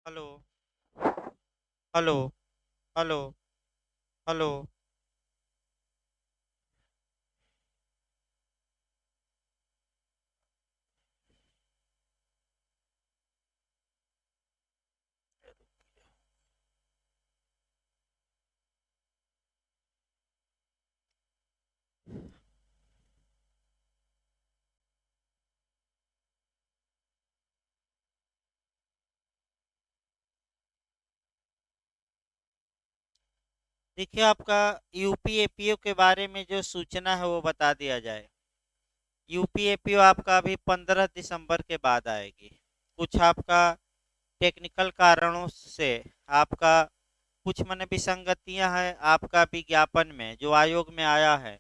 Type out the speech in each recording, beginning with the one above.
Hello. Hello. Hello. Hello. देखिए, आपका UP APO के बारे में जो सूचना है वो बता दिया जाए। यूपी एपीओ आपका अभी 15 दिसंबर के बाद आएगी। कुछ आपका टेक्निकल कारणों से आपका कुछ मन विसंगतियां हैं आपका विज्ञापन में जो आयोग में आया है।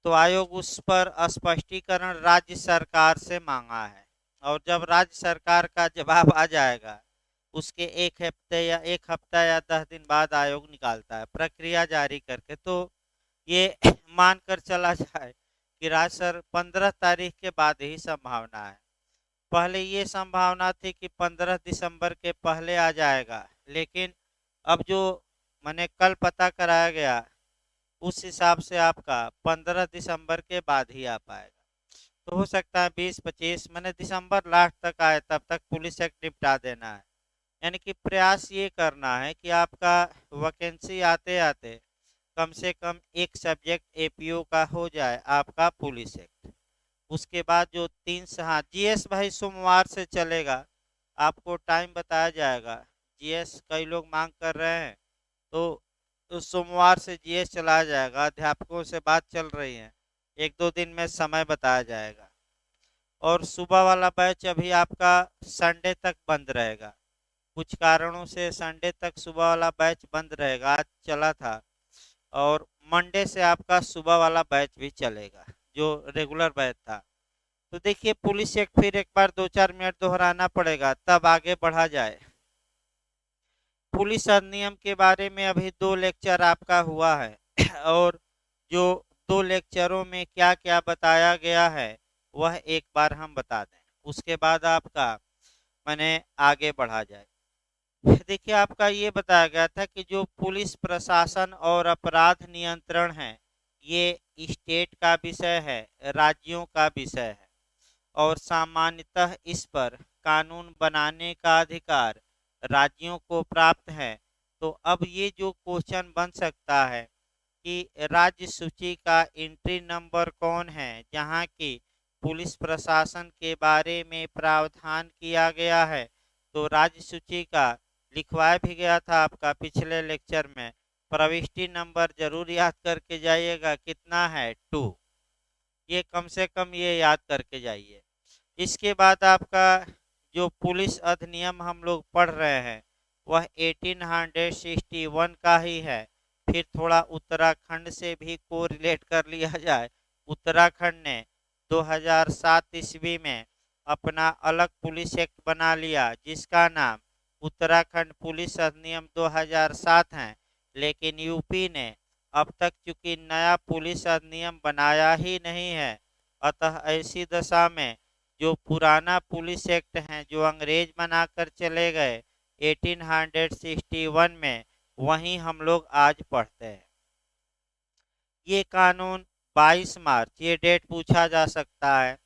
तो आयोग उस पर स्पष्टीकरण राज्य सरकार से मांगा है। और जब राज्य सरकार का जवाब आ जाएगा उसके एक हफ्ते या 1 हफ्ता या 10 दिन बाद आयोग निकालता है प्रक्रिया जारी करके। तो ये मानकर चला जाए कि राज्य सर 15 तारीख के बाद ही संभावना है। पहले ये संभावना थी कि 15 दिसंबर के पहले आ जाएगा, लेकिन अब जो मैंने कल पता कराया गया उस हिसाब से आपका 15 दिसंबर के बाद ही आ पाएगा। तो हो सकता है 20-25 मैंने दिसंबर लास्ट तक आए, तब तक पुलिस एक्ट निपटा देना है। यानी कि प्रयास ये करना है कि आपका वैकेंसी आते आते कम से कम एक सब्जेक्ट एपीओ का हो जाए आपका पुलिस एक्ट। उसके बाद जो हाँ, जीएस भाई सोमवार से चलेगा। आपको टाइम बताया जाएगा। जीएस कई लोग मांग कर रहे हैं, तो सोमवार से जीएस चला जाएगा। अध्यापकों से बात चल रही है, 1-2 दिन में समय बताया जाएगा। और सुबह वाला बैच अभी आपका संडे तक बंद रहेगा। कुछ कारणों से संडे तक सुबह वाला बैच बंद रहेगा, आज चला था। और मंडे से आपका सुबह वाला बैच भी चलेगा जो रेगुलर बैच था। तो देखिए, पुलिस एक फिर एक बार 2-4 मिनट दोहराना पड़ेगा तब आगे बढ़ा जाए। पुलिस अधिनियम के बारे में अभी 2 लेक्चर आपका हुआ है और जो 2 लेक्चरों में क्या क्या बताया गया है वह एक बार हम बता दें, उसके बाद आपका मैंने आगे बढ़ा जाए। देखिए, आपका ये बताया गया था कि जो पुलिस प्रशासन और अपराध नियंत्रण है ये स्टेट का विषय है, राज्यों का विषय है। और सामान्यतः इस पर कानून बनाने का अधिकार राज्यों को प्राप्त है। तो अब ये जो क्वेश्चन बन सकता है कि राज्य सूची का एंट्री नंबर कौन है जहाँ की पुलिस प्रशासन के बारे में प्रावधान किया गया है। तो राज्य सूची का लिखवाया भी गया था आपका पिछले लेक्चर में। प्रविष्टि नंबर जरूर याद करके जाइएगा, कितना है 2। ये कम से कम ये याद करके जाइए। इसके बाद आपका जो पुलिस अधिनियम हम लोग पढ़ रहे हैं वह 1861 का ही है। फिर थोड़ा उत्तराखंड से भी को रिलेट कर लिया जाए। उत्तराखंड ने 2007 ईस्वी में अपना अलग पुलिस एक्ट बना लिया जिसका नाम उत्तराखंड पुलिस अधिनियम 2007 है। लेकिन यूपी ने अब तक चूंकि नया पुलिस अधिनियम बनाया ही नहीं है, अतः ऐसी दशा में जो पुराना पुलिस एक्ट है जो अंग्रेज बनाकर चले गए 1861 में, वहीं हम लोग आज पढ़ते हैं। ये कानून 22 मार्च, ये डेट पूछा जा सकता है,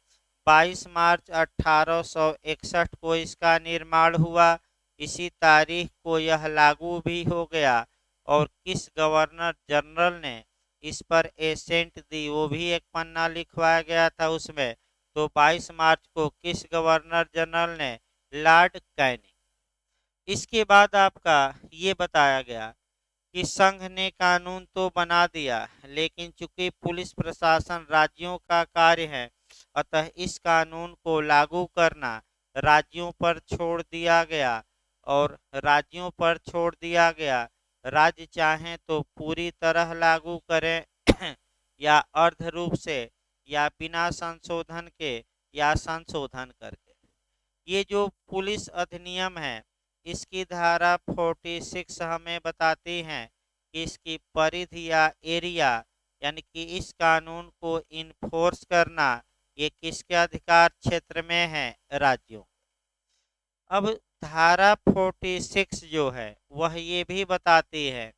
22 मार्च 1861 को इसका निर्माण हुआ। इसी तारीख को यह लागू भी हो गया। और किस गवर्नर जनरल ने इस पर एसेंट दी वो भी एक पन्ना लिखवाया गया था उसमें। तो 22 मार्च को किस गवर्नर जनरल ने? Lord Canning. इसके बाद आपका ये बताया गया कि संघ ने कानून तो बना दिया, लेकिन चूंकि पुलिस प्रशासन राज्यों का कार्य है, अतः इस कानून को लागू करना राज्यों पर छोड़ दिया गया। और राज्यों पर छोड़ दिया गया, राज्य चाहें तो पूरी तरह लागू करें या अर्ध रूप से, या बिना संशोधन के, या संशोधन करके। ये जो पुलिस अधिनियम है इसकी धारा 46 हमें बताती है कि इसकी परिधि या एरिया, यानी कि इस कानून को इन्फोर्स करना ये किसके अधिकार क्षेत्र में है? राज्यों। अब धारा 46 जो है वह ये भी बताती है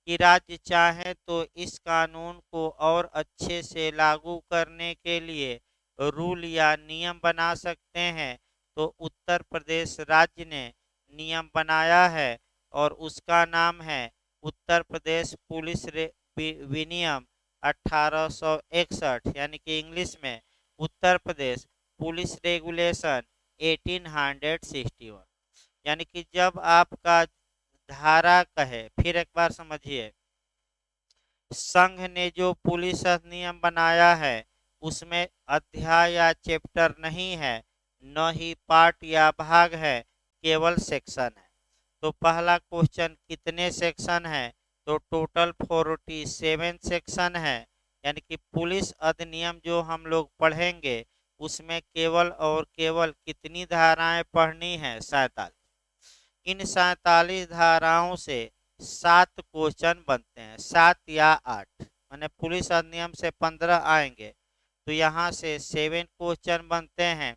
कि राज्य चाहे तो इस कानून को और अच्छे से लागू करने के लिए रूल या नियम बना सकते हैं। तो उत्तर प्रदेश राज्य ने नियम बनाया है और उसका नाम है उत्तर प्रदेश पुलिस विनियम 1861, यानी कि इंग्लिश में उत्तर प्रदेश पुलिस रेगुलेशन 1861। यानी कि जब आपका धारा कहे, फिर एक बार समझिए, संघ ने जो पुलिस अधिनियम बनाया है उसमें अध्याय या चैप्टर नहीं है, न ही पार्ट या भाग है, केवल सेक्शन है। तो पहला क्वेश्चन, कितने सेक्शन है? तो टोटल 47 सेक्शन है। यानी कि पुलिस अधिनियम जो हम लोग पढ़ेंगे उसमें केवल और केवल कितनी धाराएं पढ़नी है? 47। इन 47 धाराओं से 7 क्वेश्चन बनते हैं, 7 या 8, माने पुलिस अधिनियम से 15 आएंगे तो यहाँ से 7 क्वेश्चन बनते हैं।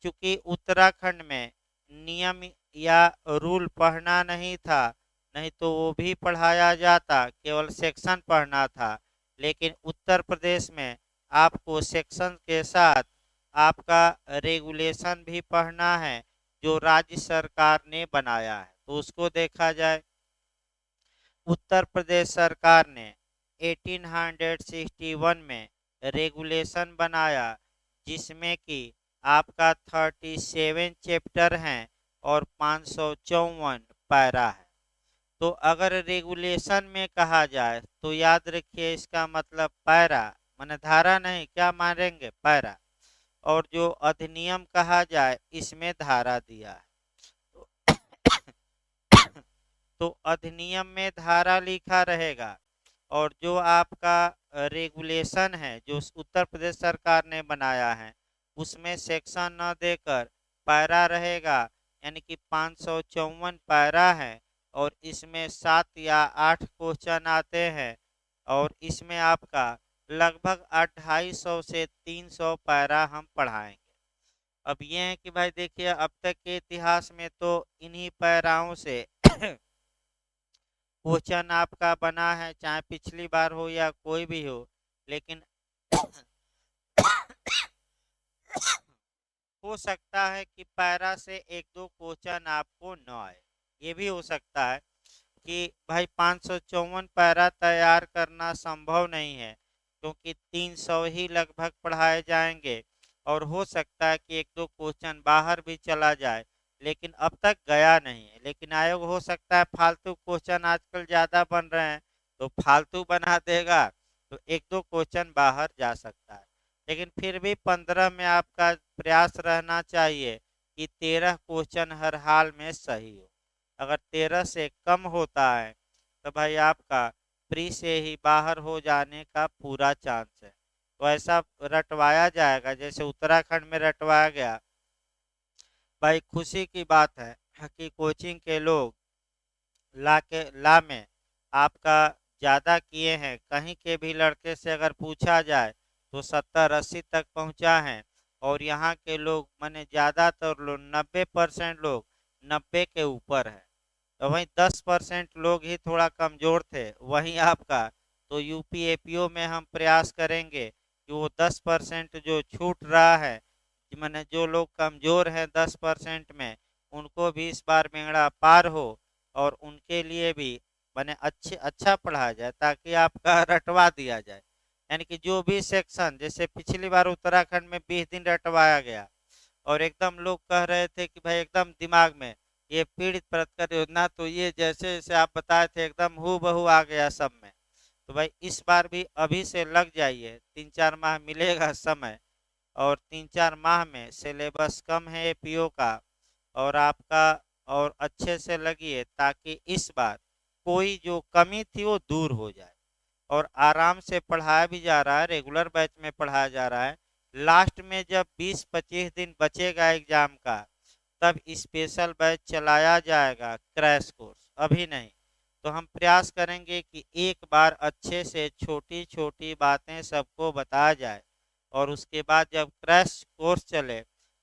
क्योंकि उत्तराखंड में नियम या रूल पढ़ना नहीं था, नहीं तो वो भी पढ़ाया जाता, केवल सेक्शन पढ़ना था। लेकिन उत्तर प्रदेश में आपको सेक्शन के साथ आपका रेगुलेशन भी पढ़ना है जो राज्य सरकार ने बनाया है। तो उसको देखा जाए, उत्तर प्रदेश सरकार ने 1861 में रेगुलेशन बनाया जिसमें कि आपका 37 चैप्टर हैं और 554 पैरा है। तो अगर रेगुलेशन में कहा जाए तो याद रखिए इसका मतलब पैरा, माने धारा नहीं, क्या मानेंगे? पैरा। और जो अधिनियम कहा जाए इसमें धारा दिया है। तो अधिनियम में धारा लिखा रहेगा और जो आपका रेगुलेशन है जो उत्तर प्रदेश सरकार ने बनाया है उसमें सेक्शन न देकर पैरा रहेगा। यानी कि 554 पैरा है और इसमें 7 या 8 क्वेश्चन आते हैं और इसमें आपका लगभग 250 से 300 पैरा हम पढ़ाएंगे। अब ये है कि भाई देखिए, अब तक के इतिहास में तो इन्हीं पैराओं से क्वेश्चन आपका बना है, चाहे पिछली बार हो या कोई भी हो। लेकिन हो सकता है कि पैरा से एक दो क्वेश्चन आपको न आए, ये भी हो सकता है कि भाई 554 पैरा तैयार करना संभव नहीं है क्योंकि 300 ही लगभग पढ़ाए जाएंगे और हो सकता है कि एक दो क्वेश्चन बाहर भी चला जाए, लेकिन अब तक गया नहीं है। लेकिन आयोग हो सकता है फालतू क्वेश्चन आजकल ज़्यादा बन रहे हैं तो फालतू बना देगा, तो एक दो क्वेश्चन बाहर जा सकता है। लेकिन फिर भी 15 में आपका प्रयास रहना चाहिए कि 13 क्वेश्चन हर हाल में सही हो। अगर 13 से कम होता है तो भाई आपका प्री से ही बाहर हो जाने का पूरा चांस है। तो ऐसा रटवाया जाएगा जैसे उत्तराखंड में रटवाया गया। भाई खुशी की बात है कि कोचिंग के लोग ला में आपका ज़्यादा किए हैं। कहीं के भी लड़के से अगर पूछा जाए तो 70-80 तक पहुंचा है और यहाँ के लोग माने ज़्यादातर लोग 90% लोग 90 के ऊपर है। तो वहीं 10% लोग ही थोड़ा कमज़ोर थे। वहीं आपका तो यूपी एपीओ में हम प्रयास करेंगे कि वो 10% जो छूट रहा है, मैंने जो लोग कमज़ोर हैं 10% में, उनको भी इस बार बेड़ा पार हो और उनके लिए भी मैंने अच्छा पढ़ाया जाए ताकि आपका रटवा दिया जाए। यानी कि जो भी सेक्शन, जैसे पिछली बार उत्तराखंड में 20 दिन रटवाया गया और एकदम लोग कह रहे थे कि भाई एकदम दिमाग में ये पीड़ित परतकर योजना, तो ये जैसे जैसे आप बताए थे एकदम हूबहू आ गया सब में। तो भाई इस बार भी अभी से लग जाइए, 3-4 माह मिलेगा समय और 3-4 माह में सिलेबस कम है एपीओ का और आपका, और अच्छे से लगिए ताकि इस बार कोई जो कमी थी वो दूर हो जाए। और आराम से पढ़ाया भी जा रहा है, रेगुलर बैच में पढ़ाया जा रहा है। लास्ट में जब 20-25 दिन बचेगा एग्जाम का तब स्पेशल बैच चलाया जाएगा, क्रैश कोर्स, अभी नहीं। तो हम प्रयास करेंगे कि एक बार अच्छे से छोटी छोटी बातें सबको बताया जाए और उसके बाद जब क्रैश कोर्स चले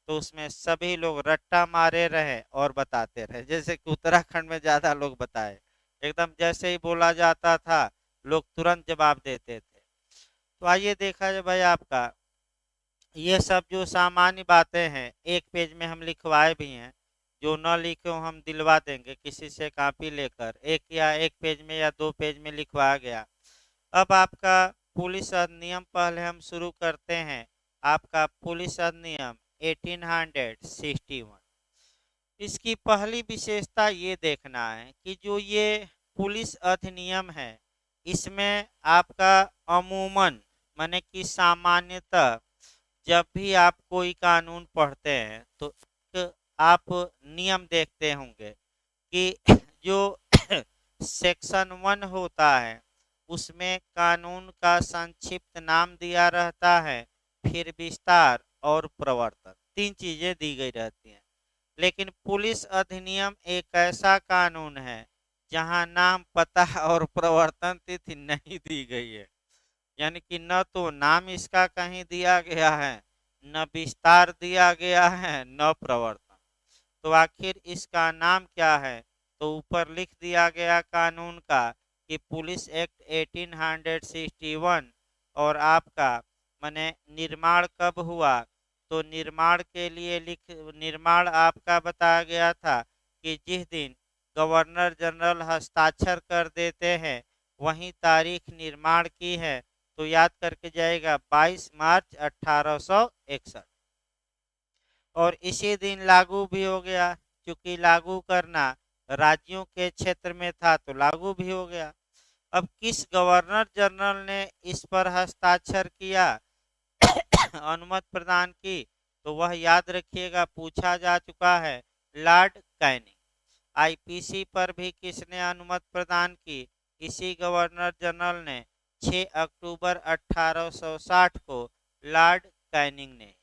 तो उसमें सभी लोग रट्टा मारे रहे और बताते रहे, जैसे कि उत्तराखंड में ज्यादा लोग बताए। एकदम जैसे ही बोला जाता था लोग तुरंत जवाब देते थे। तो आइए देखा जाए भाई आपका, ये सब जो सामान्य बातें हैं एक पेज में हम लिखवाए भी हैं। जो न लिखे हो हम दिलवा देंगे किसी से कॉपी लेकर, एक पेज में या 2 पेज में लिखवा गया। अब आपका पुलिस अधिनियम पहले हम शुरू करते हैं। आपका पुलिस अधिनियम 1861, इसकी पहली विशेषता ये देखना है कि जो ये पुलिस अधिनियम है इसमें आपका अमूमन माने कि सामान्यतः जब भी आप कोई कानून पढ़ते हैं तो एक आप नियम देखते होंगे कि जो सेक्शन 1 होता है उसमें कानून का संक्षिप्त नाम दिया रहता है, फिर विस्तार और प्रवर्तन, 3 चीजें दी गई रहती हैं। लेकिन पुलिस अधिनियम एक ऐसा कानून है जहां नाम, पता और प्रवर्तन तिथि नहीं दी गई है। यानी कि न तो नाम इसका कहीं दिया गया है, न विस्तार दिया गया है, न प्रवर्तन। तो आखिर इसका नाम क्या है? तो ऊपर लिख दिया गया कानून का कि पुलिस एक्ट 1861। और आपका माने निर्माण कब हुआ? तो निर्माण के लिए निर्माण आपका बताया गया था कि जिस दिन गवर्नर जनरल हस्ताक्षर कर देते हैं वही तारीख निर्माण की है। तो याद करके जाएगा 22 मार्च 1861। और इसी दिन लागू भी हो गया, क्योंकि लागू करना राज्यों के क्षेत्र में था तो लागू भी हो गया। अब किस गवर्नर जनरल ने इस पर हस्ताक्षर किया, अनुमति प्रदान की? तो वह याद रखिएगा पूछा जा चुका है, लॉर्ड कैनिंग। आईपीसी पर भी किसने अनुमति प्रदान की? इसी गवर्नर जनरल ने 6 अक्टूबर 1860 को, लॉर्ड कैनिंग ने।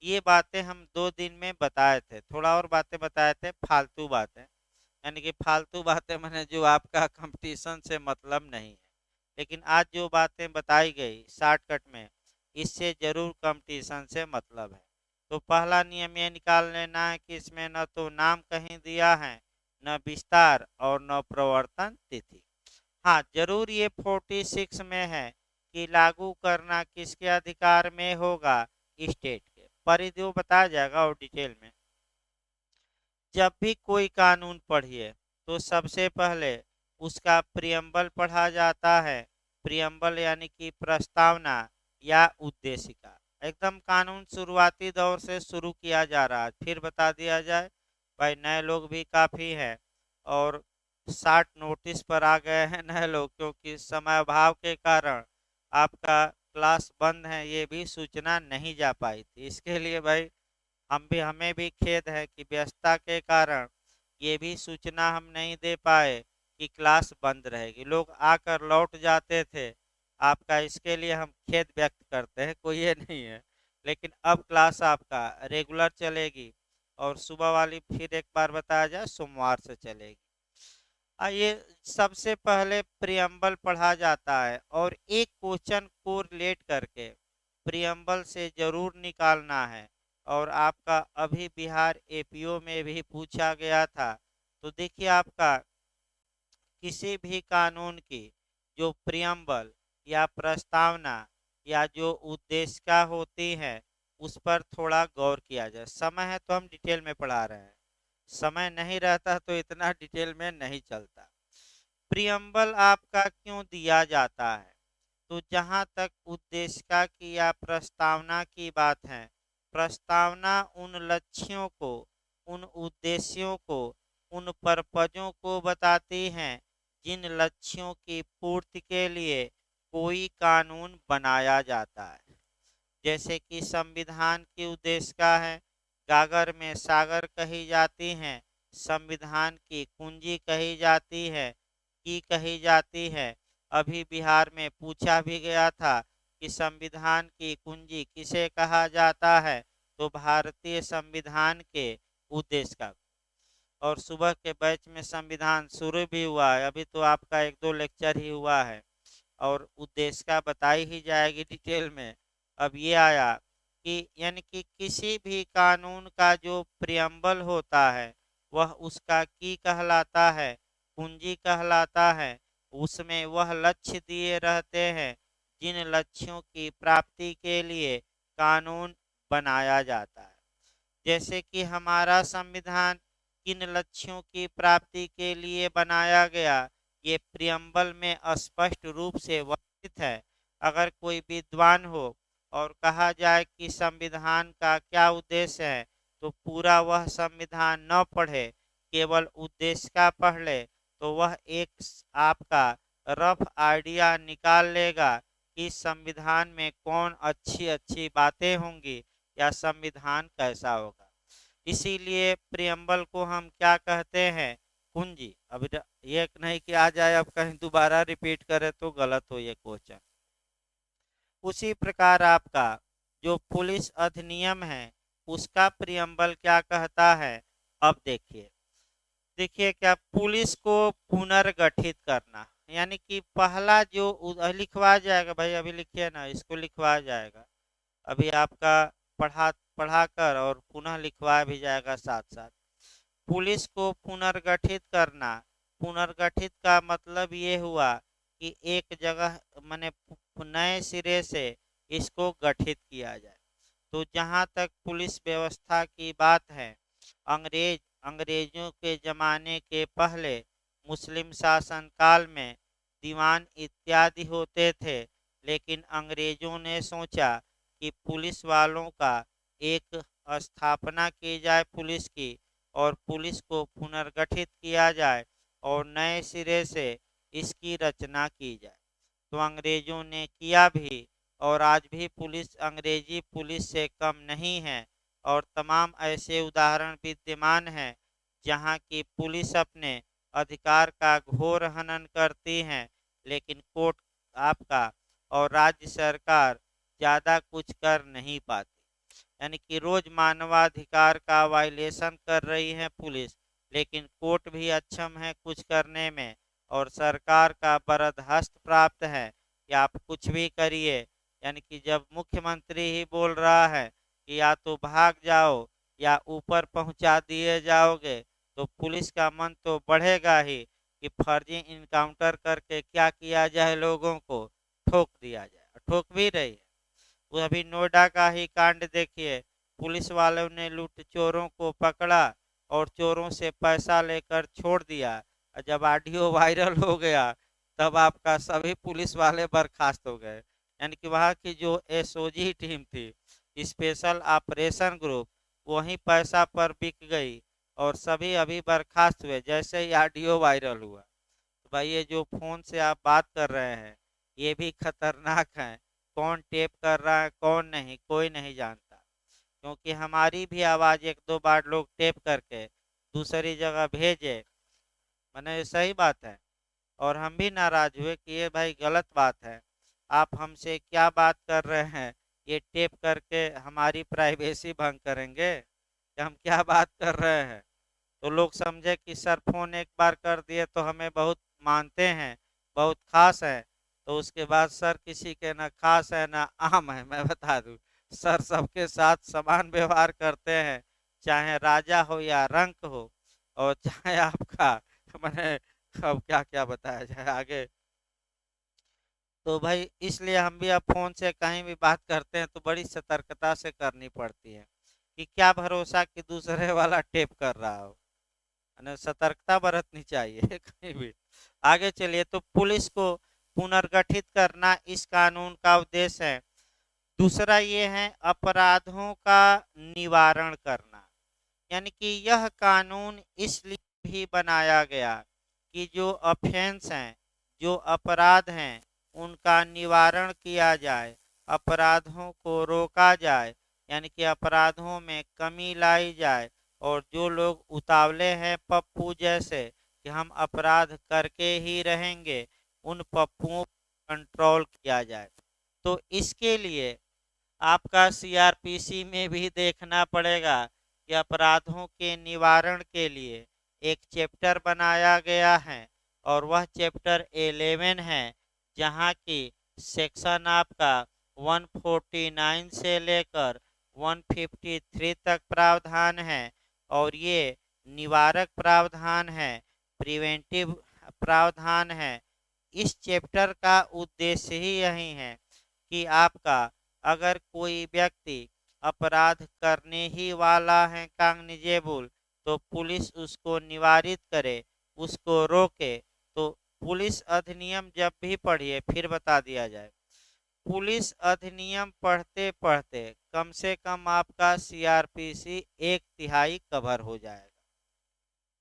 ये बातें हम 2 दिन में बताए थे, थोड़ा और बातें बताए थे फालतू बातें, यानी कि फालतू बातें मैंने जो आपका कंपटीशन से मतलब नहीं है। लेकिन आज जो बातें बताई गई शॉर्टकट में, इससे जरूर कंपटीशन से मतलब है। तो पहला नियम ये निकाल लेना है कि इसमें न तो नाम कहीं दिया है, न विस्तार और न प्रवर्तन तिथि। हाँ जरूर ये 46 में है कि लागू करना किसके अधिकार में होगा, स्टेट के। परिधि वो बताया जाएगा और डिटेल में। जब भी कोई कानून पढ़िए तो सबसे पहले उसका प्रियम्बल पढ़ा जाता है। प्रियम्बल यानी कि प्रस्तावना या उद्देशिका। एकदम कानून शुरुआती दौर से शुरू किया जा रहा है, फिर बता दिया जाए भाई नए लोग भी काफ़ी हैं और 60 नोटिस पर आ गए हैं नए लोग, क्योंकि समय अभाव के कारण आपका क्लास बंद है, ये भी सूचना नहीं जा पाई थी। इसके लिए भाई हमें भी खेद है कि व्यस्तता के कारण ये भी सूचना हम नहीं दे पाए कि क्लास बंद रहेगी। लोग आकर लौट जाते थे आपका, इसके लिए हम खेद व्यक्त करते हैं, कोई ये नहीं है। लेकिन अब क्लास आपका रेगुलर चलेगी और सुबह वाली फिर एक बार बताया जाए सोमवार से चलेगी। आइए सबसे पहले प्रियम्बल पढ़ा जाता है और एक क्वेश्चन को रिलेट करके प्रियम्बल से जरूर निकालना है। और आपका अभी बिहार एपीओ में भी पूछा गया था। तो देखिए आपका किसी भी कानून की जो प्रियम्बल या प्रस्तावना या जो उद्देशिका होती है उस पर थोड़ा गौर किया जाए। समय है तो हम डिटेल में पढ़ा रहे हैं, समय नहीं रहता तो इतना डिटेल में नहीं चलता। प्रियम्बल आपका क्यों दिया जाता है? तो जहाँ तक उद्देशिका की या प्रस्तावना की बात है, प्रस्तावना उन लक्ष्यों को, उन उद्देश्यों को, उन पर्पजों को बताती हैं जिन लक्ष्यों की पूर्ति के लिए कोई कानून बनाया जाता है। जैसे कि संविधान की उद्देशिका है, गागर में सागर कही जाती हैं, संविधान की कुंजी कही जाती है, की कही जाती है। अभी बिहार में पूछा भी गया था कि संविधान की कुंजी किसे कहा जाता है? तो भारतीय संविधान के उद्देशिका। और सुबह के बैच में संविधान शुरू भी हुआ है, अभी तो आपका 1-2 लेक्चर ही हुआ है और उद्देशिका बताई ही जाएगी डिटेल में। अब ये आया कि यानी कि किसी भी कानून का जो प्रियम्बल होता है वह उसका की कहलाता है, कुंजी कहलाता है। उसमें वह लक्ष्य दिए रहते हैं जिन लक्ष्यों की प्राप्ति के लिए कानून बनाया जाता है। जैसे कि हमारा संविधान किन लक्ष्यों की प्राप्ति के लिए बनाया गया, ये प्रियम्बल में स्पष्ट रूप से वर्णित है। अगर कोई विद्वान हो और कहा जाए कि संविधान का क्या उद्देश्य है, तो पूरा वह संविधान न पढ़े, केवल उद्देश्य का पढ़ ले, तो वह एक आपका रफ आइडिया निकाल लेगा कि संविधान में कौन अच्छी अच्छी बातें होंगी या संविधान कैसा होगा। इसीलिए प्रियम्बल को हम क्या कहते हैं, कुंजी। अब ये नहीं कि आ जाए अब कहीं दोबारा रिपीट करे तो गलत हो ये क्वेश्चन। उसी प्रकार आपका जो पुलिस अधिनियम है उसका प्रियम्बल क्या कहता है। अब देखिए देखिए क्या, पुलिस को पुनर्गठित करना, यानी कि पहला जो लिखवा जाएगा भाई, अभी लिखिए ना, इसको लिखवा जाएगा अभी आपका, पढ़ा पढ़ा कर और पुनः लिखवा भी जाएगा साथ साथ। पुलिस को पुनर्गठित करना, पुनर्गठित का मतलब ये हुआ कि एक जगह माने नए सिरे से इसको गठित किया जाए। तो जहाँ तक पुलिस व्यवस्था की बात है, अंग्रेजों के ज़माने के पहले मुस्लिम शासन काल में दीवान इत्यादि होते थे, लेकिन अंग्रेजों ने सोचा कि पुलिस वालों का एक स्थापना की जाए पुलिस की, और पुलिस को पुनर्गठित किया जाए और नए सिरे से इसकी रचना की जाए। तो अंग्रेजों ने किया भी, और आज भी पुलिस अंग्रेजी पुलिस से कम नहीं है। और तमाम ऐसे उदाहरण विद्यमान हैं जहां की पुलिस अपने अधिकार का घोर हनन करती है, लेकिन कोर्ट आपका और राज्य सरकार ज़्यादा कुछ कर नहीं पाती। यानी कि रोज मानवाधिकार का वायलेशन कर रही है पुलिस, लेकिन कोर्ट भी अक्षम है कुछ करने में, और सरकार का बरदहस्त प्राप्त है कि आप कुछ भी करिए। यानी कि जब मुख्यमंत्री ही बोल रहा है कि या तो भाग जाओ या ऊपर पहुंचा दिए जाओगे, तो पुलिस का मन तो बढ़ेगा ही कि फर्जी इनकाउंटर करके क्या किया जाए, लोगों को ठोक दिया जाए। ठोक भी रही है। वो अभी नोएडा का ही कांड देखिए, पुलिस वालों ने लूट चोरों को पकड़ा और चोरों से पैसा लेकर छोड़ दिया, और जब ऑडियो वायरल हो गया तब आपका सभी पुलिस वाले बर्खास्त हो गए। यानी कि वहाँ की जो एसओजी टीम थी, स्पेशल ऑपरेशन ग्रुप, वहीं पैसा पर बिक गई और सभी अभी बर्खास्त हुए जैसे ही ऑडियो वायरल हुआ। तो भाई ये जो फ़ोन से आप बात कर रहे हैं ये भी खतरनाक है। कौन टेप कर रहा है कौन नहीं, कोई नहीं जानता, क्योंकि हमारी भी आवाज़ एक दो बार लोग टेप करके दूसरी जगह भेजे, मैंने सही बात है। और हम भी नाराज हुए कि ये भाई गलत बात है, आप हमसे क्या बात कर रहे हैं, ये टेप करके हमारी प्राइवेसी भंग करेंगे कि हम क्या बात कर रहे हैं। तो लोग समझे कि सर फोन एक बार कर दिए तो हमें बहुत मानते हैं, बहुत खास है। तो उसके बाद सर किसी के ना खास है ना आम है, मैं बता दूं, सर सबके साथ समान व्यवहार करते हैं, चाहे राजा हो या रंक हो, और चाहे आपका मैंने अब क्या क्या बताया जाए आगे। तो भाई इसलिए हम भी अब फ़ोन से कहीं भी बात करते हैं तो बड़ी सतर्कता से करनी पड़ती है कि क्या भरोसा कि दूसरे वाला टेप कर रहा हो, है ना, सतर्कता बरतनी चाहिए कहीं भी। आगे चलिए, तो पुलिस को पुनर्गठित करना इस कानून का उद्देश्य है। दूसरा ये है अपराधों का निवारण करना, यानी कि यह कानून इसलिए भी बनाया गया कि जो ऑफेंस हैं, जो अपराध हैं, उनका निवारण किया जाए, अपराधों को रोका जाए, यानी कि अपराधों में कमी लाई जाए। और जो लोग उतावले हैं पप्पू जैसे कि हम अपराध करके ही रहेंगे, उन पप्पुओं पर कंट्रोल किया जाए। तो इसके लिए आपका सीआरपीसी में भी देखना पड़ेगा कि अपराधों के निवारण के लिए एक चैप्टर बनाया गया है, और वह चैप्टर 11 है, जहां की सेक्शन आपका 149 से लेकर 153 तक प्रावधान है और ये निवारक प्रावधान है, प्रिवेंटिव प्रावधान है। इस चैप्टर का उद्देश्य ही यही है कि आपका अगर कोई व्यक्ति अपराध करने ही वाला है कॉग्निजेबल, तो पुलिस उसको निवारित करे, उसको रोके। तो पुलिस अधिनियम जब भी पढ़िए, फिर बता दिया जाए, पुलिस अधिनियम पढ़ते पढ़ते कम से कम आपका सीआरपीसी एक तिहाई कवर हो जाएगा।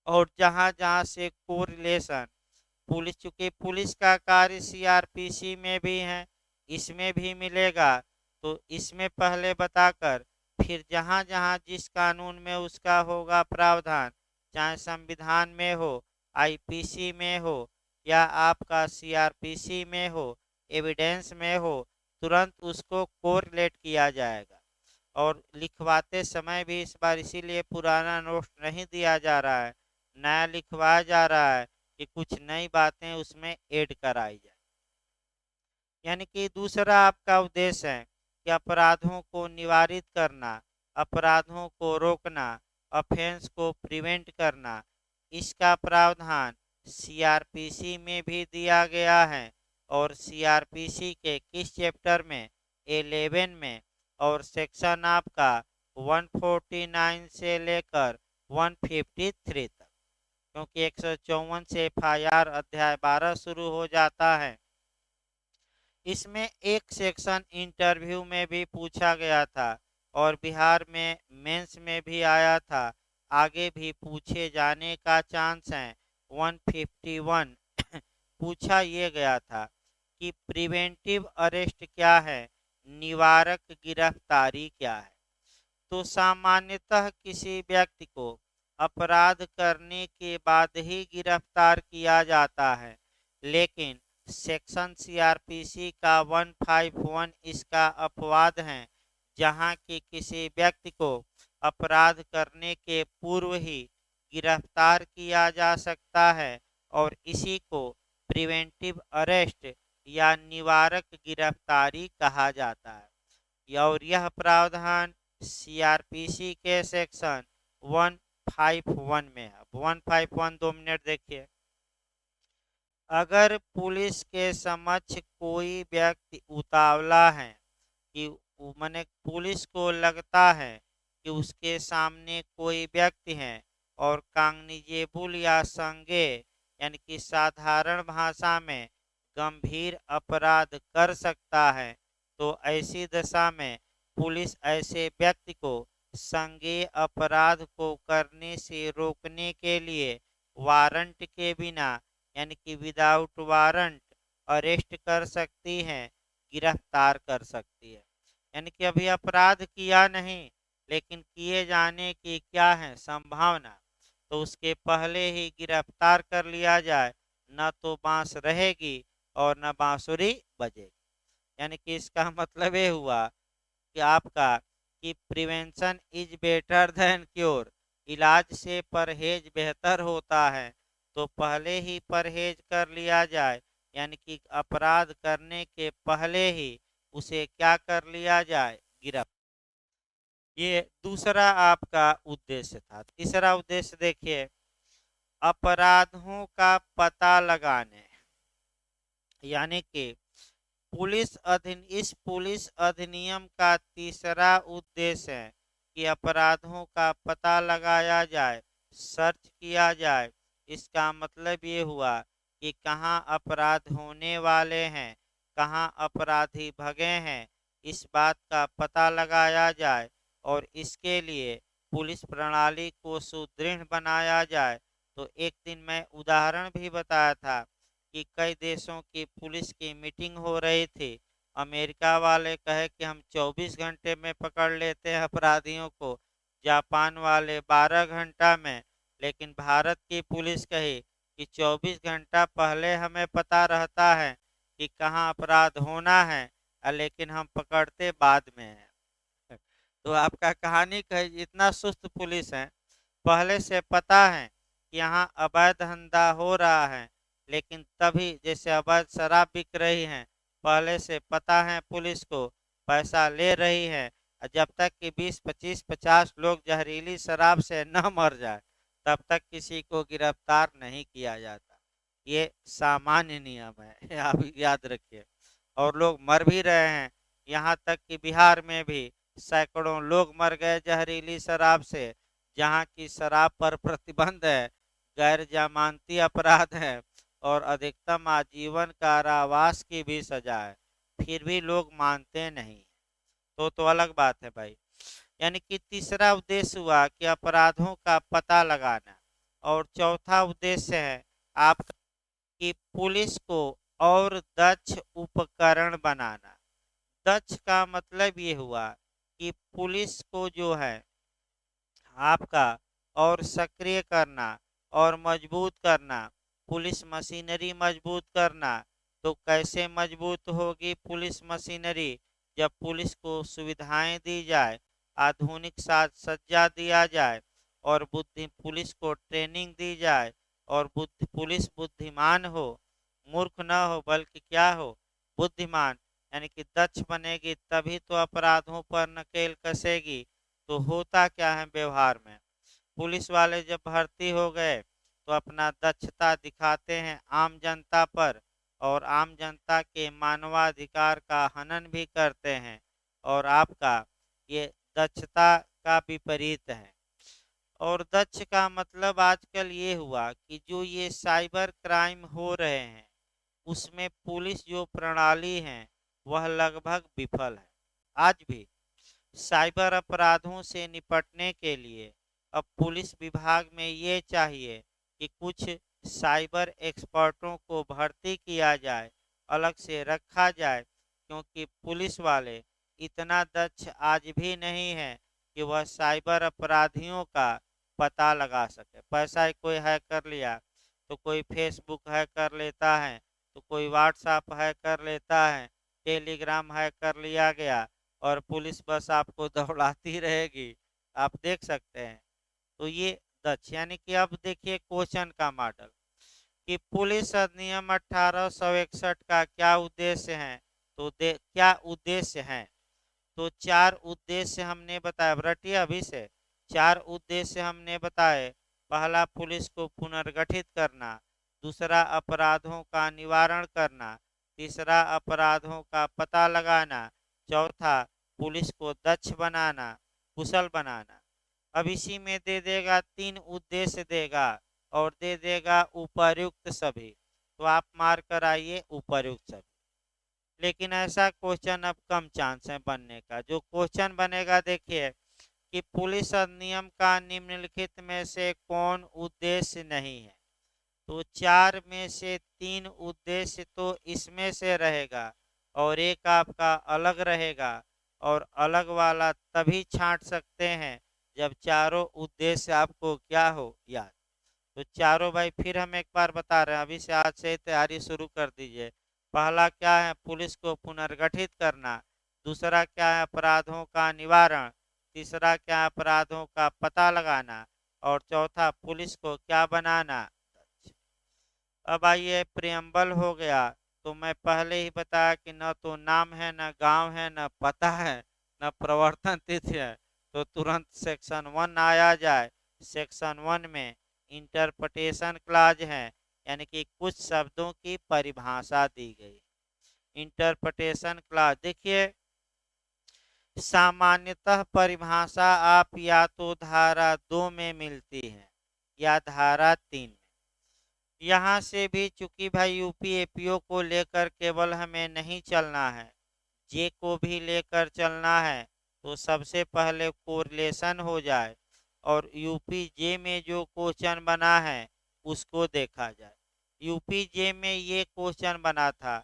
और जहां जहां से कोरिलेशन पुलिस, चूंकि पुलिस का कार्य सीआरपीसी में भी है, इसमें भी मिलेगा, तो इसमें पहले बताकर फिर जहां जहां जिस कानून में उसका होगा प्रावधान, चाहे संविधान में हो, आईपीसी में हो, या आपका सीआरपीसी में हो, एविडेंस में हो, तुरंत उसको कोरिलेट किया जाएगा। और लिखवाते समय भी इस बार इसीलिए पुराना नोट नहीं दिया जा रहा है, नया लिखवाया जा रहा है कि कुछ नई बातें उसमें ऐड कराई जाए। यानी कि दूसरा आपका उद्देश्य है कि अपराधों को निवारित करना, अपराधों को रोकना, ऑफेंस को प्रिवेंट करना। इसका प्रावधान सीआरपीसी में भी दिया गया है। और सीआरपीसी के किस चैप्टर में? 11 में। और सेक्शन आपका 149 से लेकर 153 तक, क्योंकि 154 से एफआईआर अध्याय 12 शुरू हो जाता है। इसमें एक सेक्शन इंटरव्यू में भी पूछा गया था और बिहार में मेंस में भी आया था, आगे भी पूछे जाने का चांस है। 151 पूछा ये गया था कि प्रिवेंटिव अरेस्ट क्या है, निवारक गिरफ्तारी क्या है। तो सामान्यतः किसी व्यक्ति को अपराध करने के बाद ही गिरफ्तार किया जाता है, लेकिन सेक्शन सीआरपीसी का 151 इसका अपवाद है, जहां कि किसी व्यक्ति को अपराध करने के पूर्व ही गिरफ्तार किया जा सकता है और इसी को प्रिवेंटिव अरेस्ट या निवारक गिरफ्तारी कहा जाता है। और यह प्रावधान सीआरपीसी के सेक्शन 151 में है। 151 2 मिनट देखिए। अगर पुलिस के समक्ष कोई व्यक्ति उतावला है कि माने पुलिस को लगता है कि उसके सामने कोई व्यक्ति है और कॉग्निजेबल या संज्ञेय यानी कि साधारण भाषा में गंभीर अपराध कर सकता है, तो ऐसी दशा में पुलिस ऐसे व्यक्ति को संज्ञेय अपराध को करने से रोकने के लिए वारंट के बिना यानी कि विदाउट वारंट अरेस्ट कर सकती है, गिरफ्तार कर सकती है। यानी कि अभी अपराध किया नहीं, लेकिन किए जाने की क्या है संभावना, तो उसके पहले ही गिरफ्तार कर लिया जाए, न तो बांस रहेगी और न बांसुरी बजेगी। यानी कि इसका मतलब ये हुआ कि आपका कि prevention is better than cure, इलाज से परहेज बेहतर होता है। तो पहले ही परहेज कर लिया जाए, यानी कि अपराध करने के पहले ही उसे क्या कर लिया जाए, गिरफ्तार। ये दूसरा आपका उद्देश्य था। तीसरा उद्देश्य देखिए, अपराधों का पता लगाने, यानी कि इस पुलिस अधिनियम का तीसरा उद्देश्य है कि अपराधों का पता लगाया जाए, सर्च किया जाए। इसका मतलब ये हुआ कि कहाँ अपराध होने वाले हैं, कहाँ अपराधी भगे हैं, इस बात का पता लगाया जाए और इसके लिए पुलिस प्रणाली को सुदृढ़ बनाया जाए। तो एक दिन मैं उदाहरण भी बताया था कि कई देशों की पुलिस की मीटिंग हो रही थी। अमेरिका वाले कहे कि हम 24 घंटे में पकड़ लेते हैं अपराधियों को, जापान वाले 12 घंटा में, लेकिन भारत की पुलिस कही कि 24 घंटा पहले हमें पता रहता है कि कहाँ अपराध होना है, लेकिन हम पकड़ते बाद में हैं। तो आपका कहानी कहे इतना सुस्त पुलिस है, पहले से पता है कि यहाँ अवैध धंधा हो रहा है, लेकिन तभी जैसे अवैध शराब बिक रही है, पहले से पता है पुलिस को, पैसा ले रही है, और जब तक कि 20, 25, 50 लोग जहरीली शराब से न मर जाए तब तक किसी को गिरफ्तार नहीं किया जाता। ये सामान्य नियम है आप याद रखिए। और लोग मर भी रहे हैं, यहाँ तक कि बिहार में भी सैकड़ों लोग मर गए जहरीली शराब से, जहाँ की शराब पर प्रतिबंध है, गैर जमानती अपराध है और अधिकतम आजीवन कारावास की भी सजा है, फिर भी लोग मानते नहीं। तो अलग बात है भाई। यानी कि तीसरा उद्देश्य हुआ कि अपराधों का पता लगाना, और चौथा उद्देश्य है आपका कि पुलिस को और दक्ष उपकरण बनाना। दक्ष का मतलब ये हुआ कि पुलिस को जो है आपका और सक्रिय करना और मजबूत करना, पुलिस मशीनरी मजबूत करना। तो कैसे मजबूत होगी पुलिस मशीनरी? जब पुलिस को सुविधाएं दी जाए, आधुनिक साज सज्जा दिया जाए और पुलिस को ट्रेनिंग दी जाए और पुलिस बुद्धिमान हो, मूर्ख न हो बल्कि क्या हो, बुद्धिमान, यानी कि दक्ष बनेगी, तभी तो अपराधों पर नकेल कसेगी। तो होता क्या है व्यवहार में, पुलिस वाले जब भर्ती हो गए तो अपना दक्षता दिखाते हैं आम जनता पर, और आम जनता के मानवाधिकार का हनन भी करते हैं। और आपका ये दक्षता का विपरीत है। और दक्ष का मतलब आजकल ये हुआ कि जो ये साइबर क्राइम हो रहे हैं उसमें पुलिस जो प्रणाली है वह लगभग विफल है। आज भी साइबर अपराधों से निपटने के लिए अब पुलिस विभाग में ये चाहिए कि कुछ साइबर एक्सपर्टों को भर्ती किया जाए, अलग से रखा जाए, क्योंकि पुलिस वाले इतना दक्ष आज भी नहीं है कि वह साइबर अपराधियों का पता लगा सके। पैसा ही कोई हैक कर लिया तो कोई फेसबुक हैक कर लेता है, तो कोई व्हाट्सएप हैक कर लेता है, टेलीग्राम हैक कर लिया गया और पुलिस बस आपको दौड़ाती रहेगी। आप देख सकते हैं। तो ये दक्ष, यानी कि अब देखिए क्वेश्चन का मॉडल कि पुलिस अधिनियम 1861 का क्या उद्देश्य है। तो क्या उद्देश्य है? तो चार उद्देश्य हमने बताया, रटिए अभी से। चार उद्देश्य हमने बताए। पहला, पुलिस को पुनर्गठित करना। दूसरा, अपराधों का निवारण करना। तीसरा, अपराधों का पता लगाना। चौथा, पुलिस को दक्ष बनाना, कुशल बनाना। अब इसी में दे देगा तीन उद्देश्य देगा और दे देगा उपर्युक्त सभी। तो आप मार कर आइए उपर्युक्त सभी। लेकिन ऐसा क्वेश्चन अब कम चांस है बनने का। जो क्वेश्चन बनेगा देखिए कि पुलिस अधिनियम का निम्नलिखित में से कौन उद्देश्य नहीं है। तो चार में से तीन उद्देश्य तो इसमें से रहेगा और एक आपका अलग रहेगा, और अलग वाला तभी छांट सकते हैं जब चारों उद्देश्य आपको क्या हो, याद। तो चारों भाई फिर हम एक बार बता रहे हैं, अभी से आज से तैयारी शुरू कर दीजिए। पहला क्या है, पुलिस को पुनर्गठित करना। दूसरा क्या है, अपराधों का निवारण। तीसरा क्या है, अपराधों का पता लगाना। और चौथा, पुलिस को क्या बनाना। अब आइए प्रियम्बल हो गया। तो मैं पहले ही बताया कि न तो नाम है, न गांव है, न पता है, न प्रवर्तन तिथि है। तो तुरंत सेक्शन 1 आया जाए। सेक्शन 1 में इंटरप्रिटेशन क्लॉज है, यानी कि कुछ शब्दों की परिभाषा दी गई। इंटरप्रिटेशन क्लॉज देखिए, सामान्यतः परिभाषा आप या तो धारा 2 में मिलती है या धारा 3 में। यहाँ से भी चूंकि भाई यूपी एपीओ को लेकर केवल हमें नहीं चलना है, जे को भी लेकर चलना है, तो सबसे पहले कोरिलेशन हो जाए और यूपी जे में जो क्वेश्चन बना है उसको देखा जाए। यूपी जे में ये क्वेश्चन बना था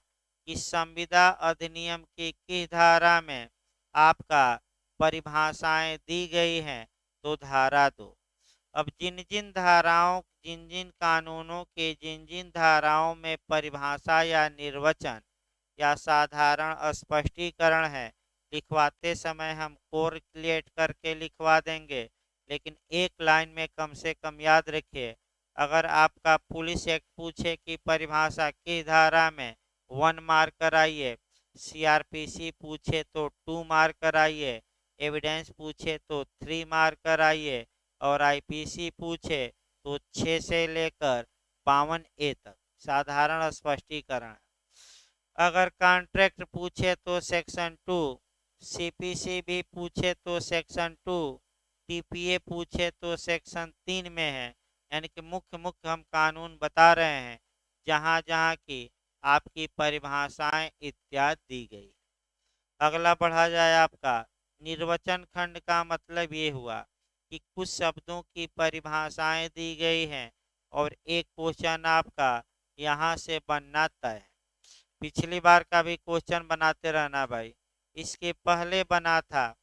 कि संविदा अधिनियम की किस धारा में आपका परिभाषाएं दी गई हैं। तो धारा 2। अब जिन जिन धाराओं, जिन जिन कानूनों के जिन जिन धाराओं में परिभाषा या निर्वचन या साधारण स्पष्टीकरण है, लिखवाते समय हम कोरिलेट करके लिखवा देंगे। लेकिन एक लाइन में कम से कम याद रखिए, अगर आपका पुलिस एक्ट पूछे कि परिभाषा किस धारा में, 1 मार्क कराइए। सीआरपीसी पूछे तो 2 मार्क कराइए। एविडेंस पूछे तो 3 मार्कर आइए, और आईपीसी पूछे तो 6 से लेकर 52A तक साधारण स्पष्टीकरण। अगर कॉन्ट्रैक्ट पूछे तो सेक्शन 2, सीपीसी भी पूछे तो सेक्शन 2, टीपीए पूछे तो सेक्शन 3 में है। यानी कि मुख्य मुख्य हम कानून बता रहे हैं जहां जहां की आपकी परिभाषाएं इत्यादि दी गई। अगला बढ़ा जाए आपका निर्वचन खंड का मतलब ये हुआ कि कुछ शब्दों की परिभाषाएं दी गई हैं और एक क्वेश्चन आपका यहाँ से बनना तय है। पिछली बार का भी क्वेश्चन बनाते रहना भाई। इसके पहले बना था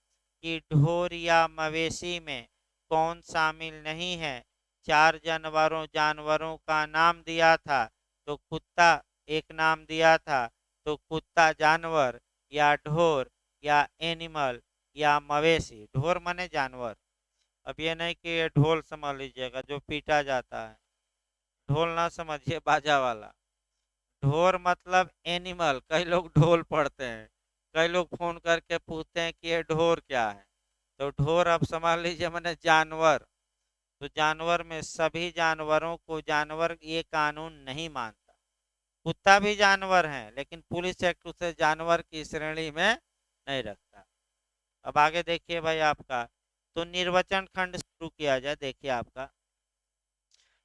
कि ढोर या मवेशी में कौन शामिल नहीं है। 4 जानवरों का नाम दिया था, तो कुत्ता एक नाम दिया था, तो कुत्ता जानवर या ढोर या एनिमल या मवेशी। ढोर माने जानवर। अब ये नहीं कि ये ढोल समझ लीजिएगा जो पीटा जाता है, ढोल ना समझिए बाजा वाला। ढोर मतलब एनिमल। कई लोग ढोल पढ़ते हैं, कई लोग फोन करके पूछते हैं कि ये ढोर क्या है। तो ढोर अब समझ लीजिए मैंने जानवर। तो जानवर में सभी जानवरों को जानवर ये कानून नहीं मानता। कुत्ता भी जानवर है लेकिन पुलिस एक्ट उसे जानवर की श्रेणी में नहीं रखता। अब आगे देखिए भाई आपका, तो निर्वचन खंड शुरू किया जाए। देखिए आपका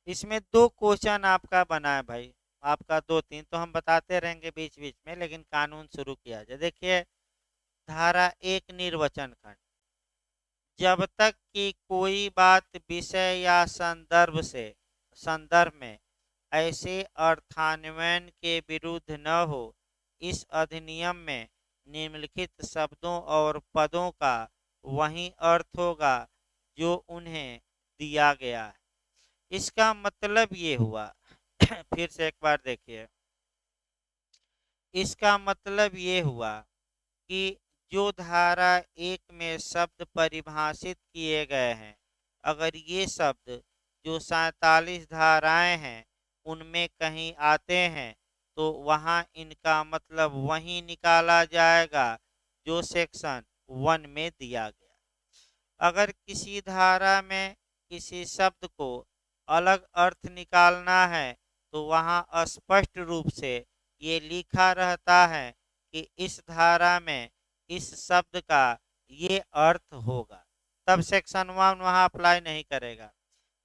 इसमें 2 क्वेश्चन आपका बना है भाई। आपका 2-3 तो हम बताते रहेंगे बीच बीच में, लेकिन कानून शुरू किया जाए। देखिए धारा 1 निर्वचन खंड, जब तक कि कोई बात विषय या संदर्भ में ऐसे अर्थान्वयन के विरुद्ध न हो, इस अधिनियम में निम्नलिखित शब्दों और पदों का वही अर्थ होगा जो उन्हें दिया गया है। इसका मतलब ये हुआ फिर से एक बार देखिए, इसका मतलब ये हुआ कि जो धारा 1 में शब्द परिभाषित किए गए हैं, अगर ये शब्द जो 47 धाराएं हैं उनमें कहीं आते हैं तो वहाँ इनका मतलब वही निकाला जाएगा जो सेक्शन 1 में दिया गया। अगर किसी धारा में किसी शब्द को अलग अर्थ निकालना है तो वहाँ स्पष्ट रूप से ये लिखा रहता है कि इस धारा में इस शब्द का ये अर्थ होगा, तब सेक्शन 1 वहाँ अप्लाई नहीं करेगा।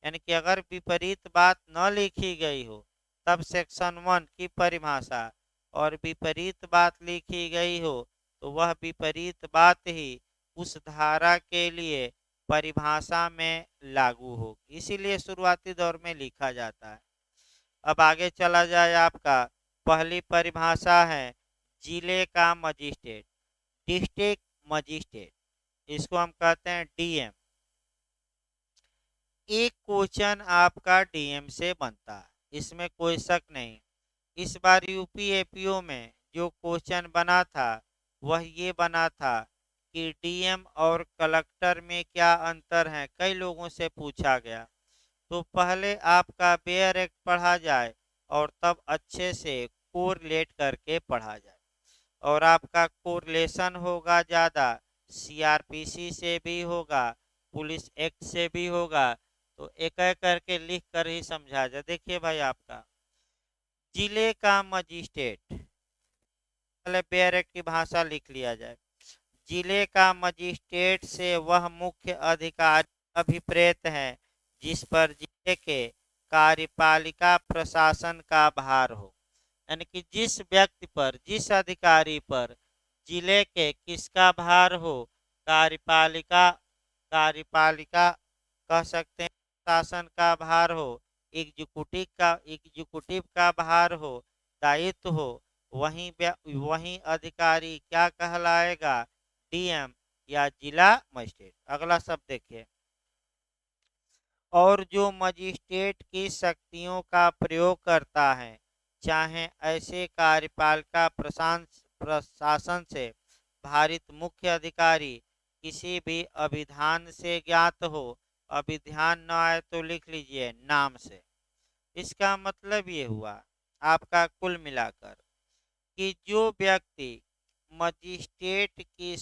यानी कि अगर विपरीत बात न लिखी गई हो तब सेक्शन 1 की परिभाषा, और विपरीत बात लिखी गई हो तो वह विपरीत बात ही उस धारा के लिए परिभाषा में लागू होगी। इसीलिए शुरुआती दौर में लिखा जाता है। अब आगे चला जाए आपका, पहली परिभाषा है जिले का मजिस्ट्रेट, डिस्ट्रिक्ट मजिस्ट्रेट, इसको हम कहते हैं डीएम। एक क्वेश्चन आपका डीएम से बनता है, इसमें कोई शक नहीं। इस बार यूपी एपीओ में जो क्वेश्चन बना था वह ये बना था कि डीएम और कलेक्टर में क्या अंतर है, कई लोगों से पूछा गया। तो पहले आपका बेयर एक्ट पढ़ा जाए और तब अच्छे से कोरिलेट करके पढ़ा जाए। और आपका कोरिलेशन होगा ज़्यादा, सीआरपीसी से भी होगा, पुलिस एक्ट से भी होगा। तो एक एक करके लिख कर ही समझा जाए। देखिए भाई आपका जिले का मजिस्ट्रेट, पहले बेयर एक्ट की भाषा लिख लिया जाए। जिले का मजिस्ट्रेट से वह मुख्य अधिकारी अभिप्रेत है जिस पर जिले के कार्यपालिका प्रशासन का भार हो। यानी कि जिस व्यक्ति पर, जिस अधिकारी पर जिले के किसका भार हो, कार्यपालिका, कार्यपालिका कह सकते हैं, शासन का भार हो, एग्जीक्यूटिव का भार हो, दायित्व हो, वही अधिकारी क्या कहलाएगा, डीएम या जिला मजिस्ट्रेट। अगला शब्द देखिए, और जो मजिस्ट्रेट की शक्तियों का प्रयोग करता है, चाहे ऐसे कार्यपालिका प्रशासन से भारित मुख्य अधिकारी किसी भी अभिधान से ज्ञात हो। अभिधान न आए तो लिख लीजिए नाम से। इसका मतलब ये हुआ आपका कुल मिलाकर कि जो व्यक्ति मजिस्ट्रेट की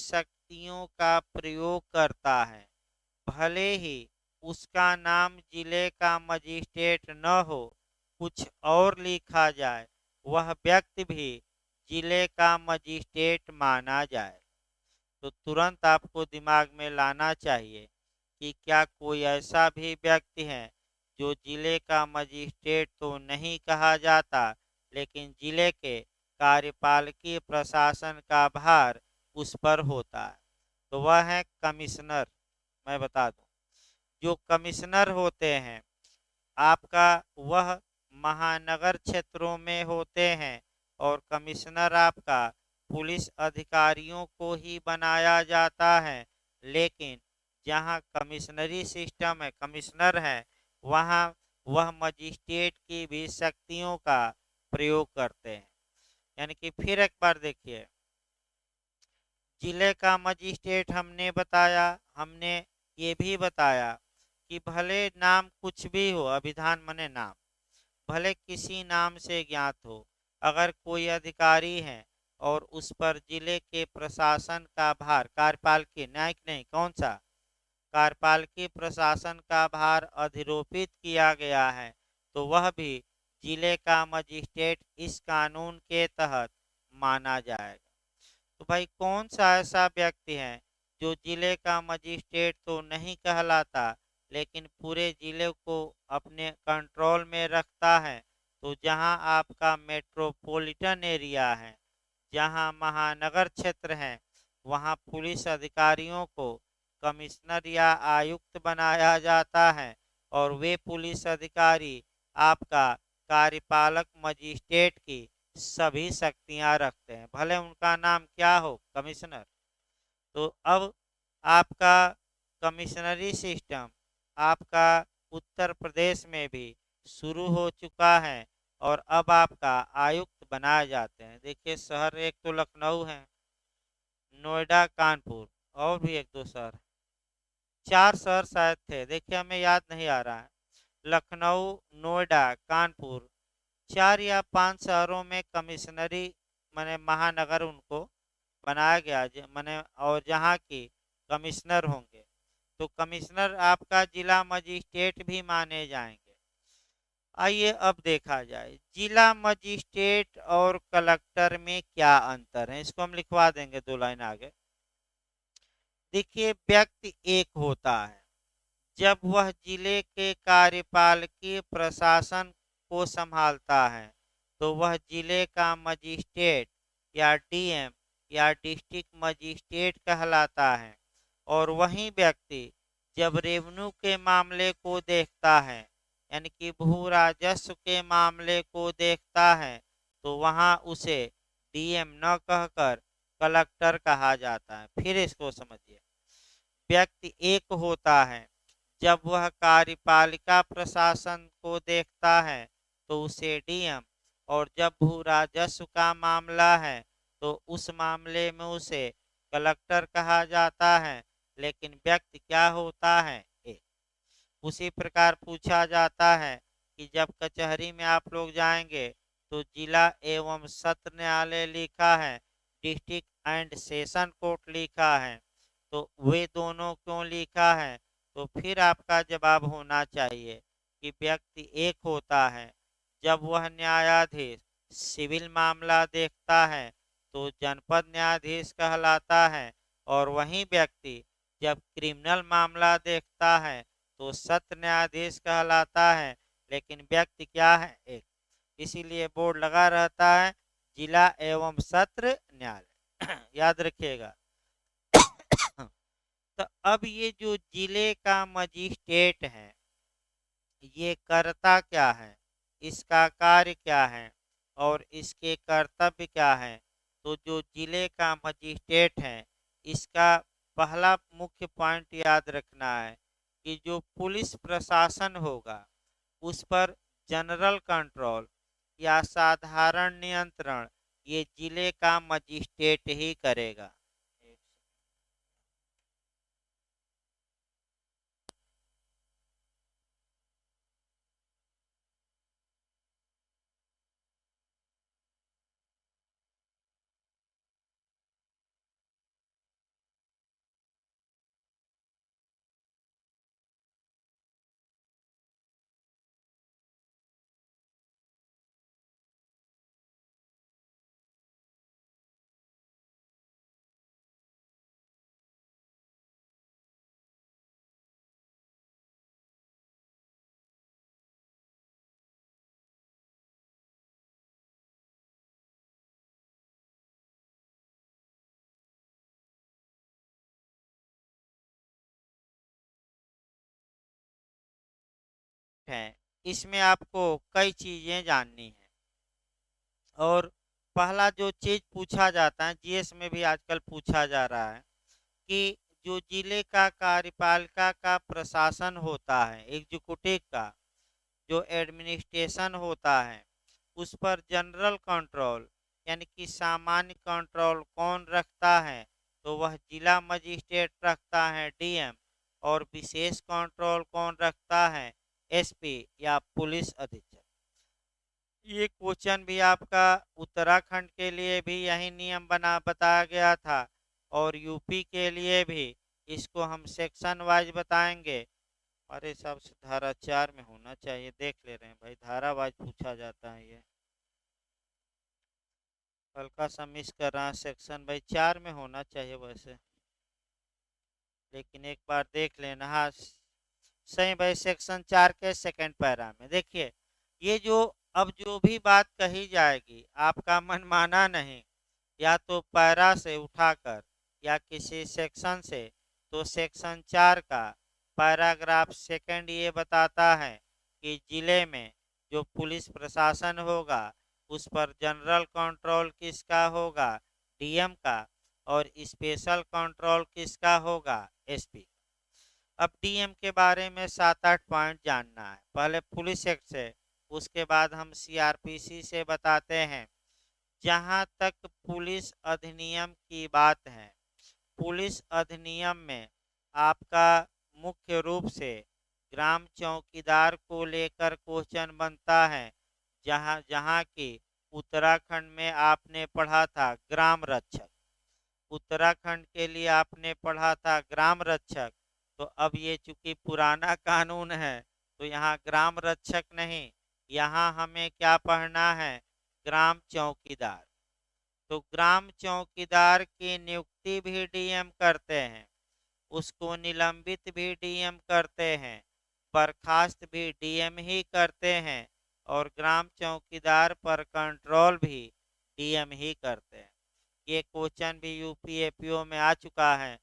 शक्तियों का प्रयोग करता है, भले ही उसका नाम जिले का मजिस्ट्रेट न हो, कुछ और लिखा जाए, वह व्यक्ति भी जिले का मजिस्ट्रेट माना जाए। तो तुरंत आपको दिमाग में लाना चाहिए कि क्या कोई ऐसा भी व्यक्ति है जो जिले का मजिस्ट्रेट तो नहीं कहा जाता, लेकिन जिले के कार्यपालकीय प्रशासन का भार उस पर होता है। तो वह है कमिश्नर। मैं बता दूं, जो कमिश्नर होते हैं आपका, वह महानगर क्षेत्रों में होते हैं, और कमिश्नर आपका पुलिस अधिकारियों को ही बनाया जाता है। लेकिन जहां कमिश्नरी सिस्टम है, कमिश्नर है, वहां वह मजिस्ट्रेट की भी शक्तियों का प्रयोग करते हैं। यानी कि फिर एक बार देखिए, जिले का मजिस्ट्रेट हमने बताया, हमने ये भी बताया कि भले नाम कुछ भी हो, अभिधान माने नाम, भले किसी नाम से ज्ञात हो, अगर कोई अधिकारी है और उस पर जिले के प्रशासन का भार, कार्यपालकीय, न्यायिक नहीं, कौन सा, कार्यपालकीय प्रशासन का भार अधिरोपित किया गया है, तो वह भी जिले का मजिस्ट्रेट इस कानून के तहत माना जाएगा। तो भाई कौन सा ऐसा व्यक्ति है जो जिले का मजिस्ट्रेट तो नहीं कहलाता, लेकिन पूरे जिले को अपने कंट्रोल में रखता है? तो जहां आपका मेट्रोपॉलिटन एरिया है, जहां महानगर क्षेत्र है, वहां पुलिस अधिकारियों को कमिश्नर या आयुक्त बनाया जाता है, और वे पुलिस अधिकारी आपका कार्यपालक मजिस्ट्रेट की सभी शक्तियां रखते हैं, भले उनका नाम क्या हो, कमिश्नर। तो अब आपका कमिश्नरी सिस्टम आपका उत्तर प्रदेश में भी शुरू हो चुका है, और अब आपका आयुक्त बनाए जाते हैं। देखिए शहर एक तो लखनऊ है, नोएडा, कानपुर, और भी एक दो शहर, चार शहर शायद थे, देखिए हमें याद नहीं आ रहा है। लखनऊ, नोएडा, कानपुर, चार या पांच शहरों में कमिश्नरी माने महानगर उनको बनाया गया, माने, और जहाँ की कमिश्नर होंगे, तो कमिश्नर आपका जिला मजिस्ट्रेट भी माने जाएंगे। आइए अब देखा जाए जिला मजिस्ट्रेट और कलेक्टर में क्या अंतर है, इसको हम लिखवा देंगे दो लाइन आगे। देखिए व्यक्ति एक होता है जब वह जिले के कार्यपालकीय प्रशासन को संभालता है, तो वह जिले का मजिस्ट्रेट या डीएम या डिस्ट्रिक्ट मजिस्ट्रेट कहलाता है। और वही व्यक्ति जब रेवेन्यू के मामले को देखता है, यानी कि भू राजस्व के मामले को देखता है, तो वहां उसे डीएम न कहकर कलेक्टर कहा जाता है। फिर इसको समझिए, व्यक्ति एक होता है जब वह कार्यपालिका प्रशासन को देखता है, तो उसे डीएम, और जब भू राजस्व का मामला है तो उस मामले में उसे कलेक्टर कहा जाता है। लेकिन व्यक्ति क्या होता है, एक। उसी प्रकार पूछा जाता है कि जब कचहरी में आप लोग जाएंगे तो जिला एवं सत्र न्यायालय लिखा है, डिस्ट्रिक्ट एंड सेशन कोर्ट लिखा है, तो वे दोनों क्यों लिखा है? तो फिर आपका जवाब होना चाहिए कि व्यक्ति एक होता है जब वह न्यायाधीश सिविल मामला देखता है तो जनपद न्यायाधीश कहलाता है, और वही व्यक्ति जब क्रिमिनल मामला देखता है तो सत्र न्यायाधीश कहलाता है। लेकिन व्यक्ति क्या है, एक। इसीलिए बोर्ड लगा रहता है जिला एवं सत्र न्यायालय याद रखिएगा। तो अब ये जो जिले का मजिस्ट्रेट है, ये करता क्या है, इसका कार्य क्या है, और इसके कर्तव्य क्या है? तो जो जिले का मजिस्ट्रेट है, इसका पहला मुख्य पॉइंट याद रखना है कि जो पुलिस प्रशासन होगा उस पर जनरल कंट्रोल या साधारण नियंत्रण ये जिले का मजिस्ट्रेट ही करेगा। एक्ट है, इसमें आपको कई चीज़ें जाननी है। और पहला जो चीज़ पूछा जाता है, जीएस में भी आजकल पूछा जा रहा है कि जो जिले का कार्यपालिका का प्रशासन होता है, एग्जीक्यूटिव का जो एडमिनिस्ट्रेशन होता है, उस पर जनरल कंट्रोल यानी कि सामान्य कंट्रोल कौन रखता है, तो वह जिला मजिस्ट्रेट रखता है, डीएम। और विशेष कंट्रोल कौन रखता है, एसपी या पुलिस अधीक्षक। ये क्वेश्चन भी आपका उत्तराखंड के लिए भी यही नियम बताया गया था, और यूपी के लिए भी। इसको हम सेक्शन वाइज बताएंगे। हमारे हिसाब से धारा 4 में होना चाहिए, देख ले रहे हैं भाई, धारा वाइज पूछा जाता है ये। हल्का सा मिस कर रहा है, सेक्शन भाई 4 में होना चाहिए वैसे, लेकिन एक बार देख लेना। हाँ सही भाई, सेक्शन 4 के सेकंड पैरा में देखिए, ये जो अब जो भी बात कही जाएगी आपका मनमाना नहीं, या तो पैरा से उठाकर या किसी सेक्शन से, तो सेक्शन 4 का पैराग्राफ सेकंड ये बताता है कि जिले में जो पुलिस प्रशासन होगा उस पर जनरल कंट्रोल किसका होगा, डीएम का। और स्पेशल कंट्रोल किसका होगा, एसपी। अब डीएम के बारे में 7-8 पॉइंट जानना है। पहले पुलिस एक्ट से, उसके बाद हम सीआरपीसी से बताते हैं। जहां तक पुलिस अधिनियम की बात है, पुलिस अधिनियम में आपका मुख्य रूप से ग्राम चौकीदार को लेकर क्वेश्चन बनता है। जहां जहां की उत्तराखंड में आपने पढ़ा था ग्राम रक्षक, उत्तराखंड के लिए आपने पढ़ा था ग्राम रक्षक। तो अब ये चूंकि पुराना कानून है, तो यहाँ ग्राम रक्षक नहीं, यहाँ हमें क्या पढ़ना है, ग्राम चौकीदार। तो ग्राम चौकीदार की नियुक्ति भी डीएम करते हैं, उसको निलंबित भी डीएम करते हैं, बर्खास्त भी डीएम ही करते हैं, और ग्राम चौकीदार पर कंट्रोल भी डीएम ही करते हैं। ये क्वेश्चन भी यूपी एपीओ में आ चुका है।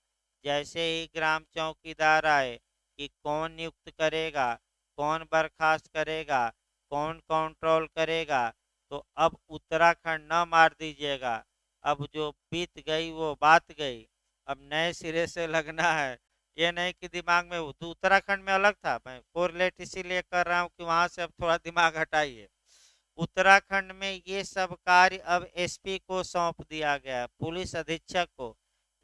जैसे ही ग्राम चौकीदार आए कि कौन नियुक्त करेगा, कौन बर्खास्त करेगा, कौन कंट्रोल करेगा, तो अब उत्तराखंड न मार दीजिएगा। अब जो बीत गई वो बात गई, अब नए सिरे से लगना है। ये नहीं कि दिमाग में उत्तराखंड में अलग था, मैं कोरिलेट इसीलिए कर रहा हूँ कि वहां से अब थोड़ा दिमाग हटाइए। उत्तराखंड में ये सब कार्य अब एसपी को सौंप दिया गया, पुलिस अधीक्षक को।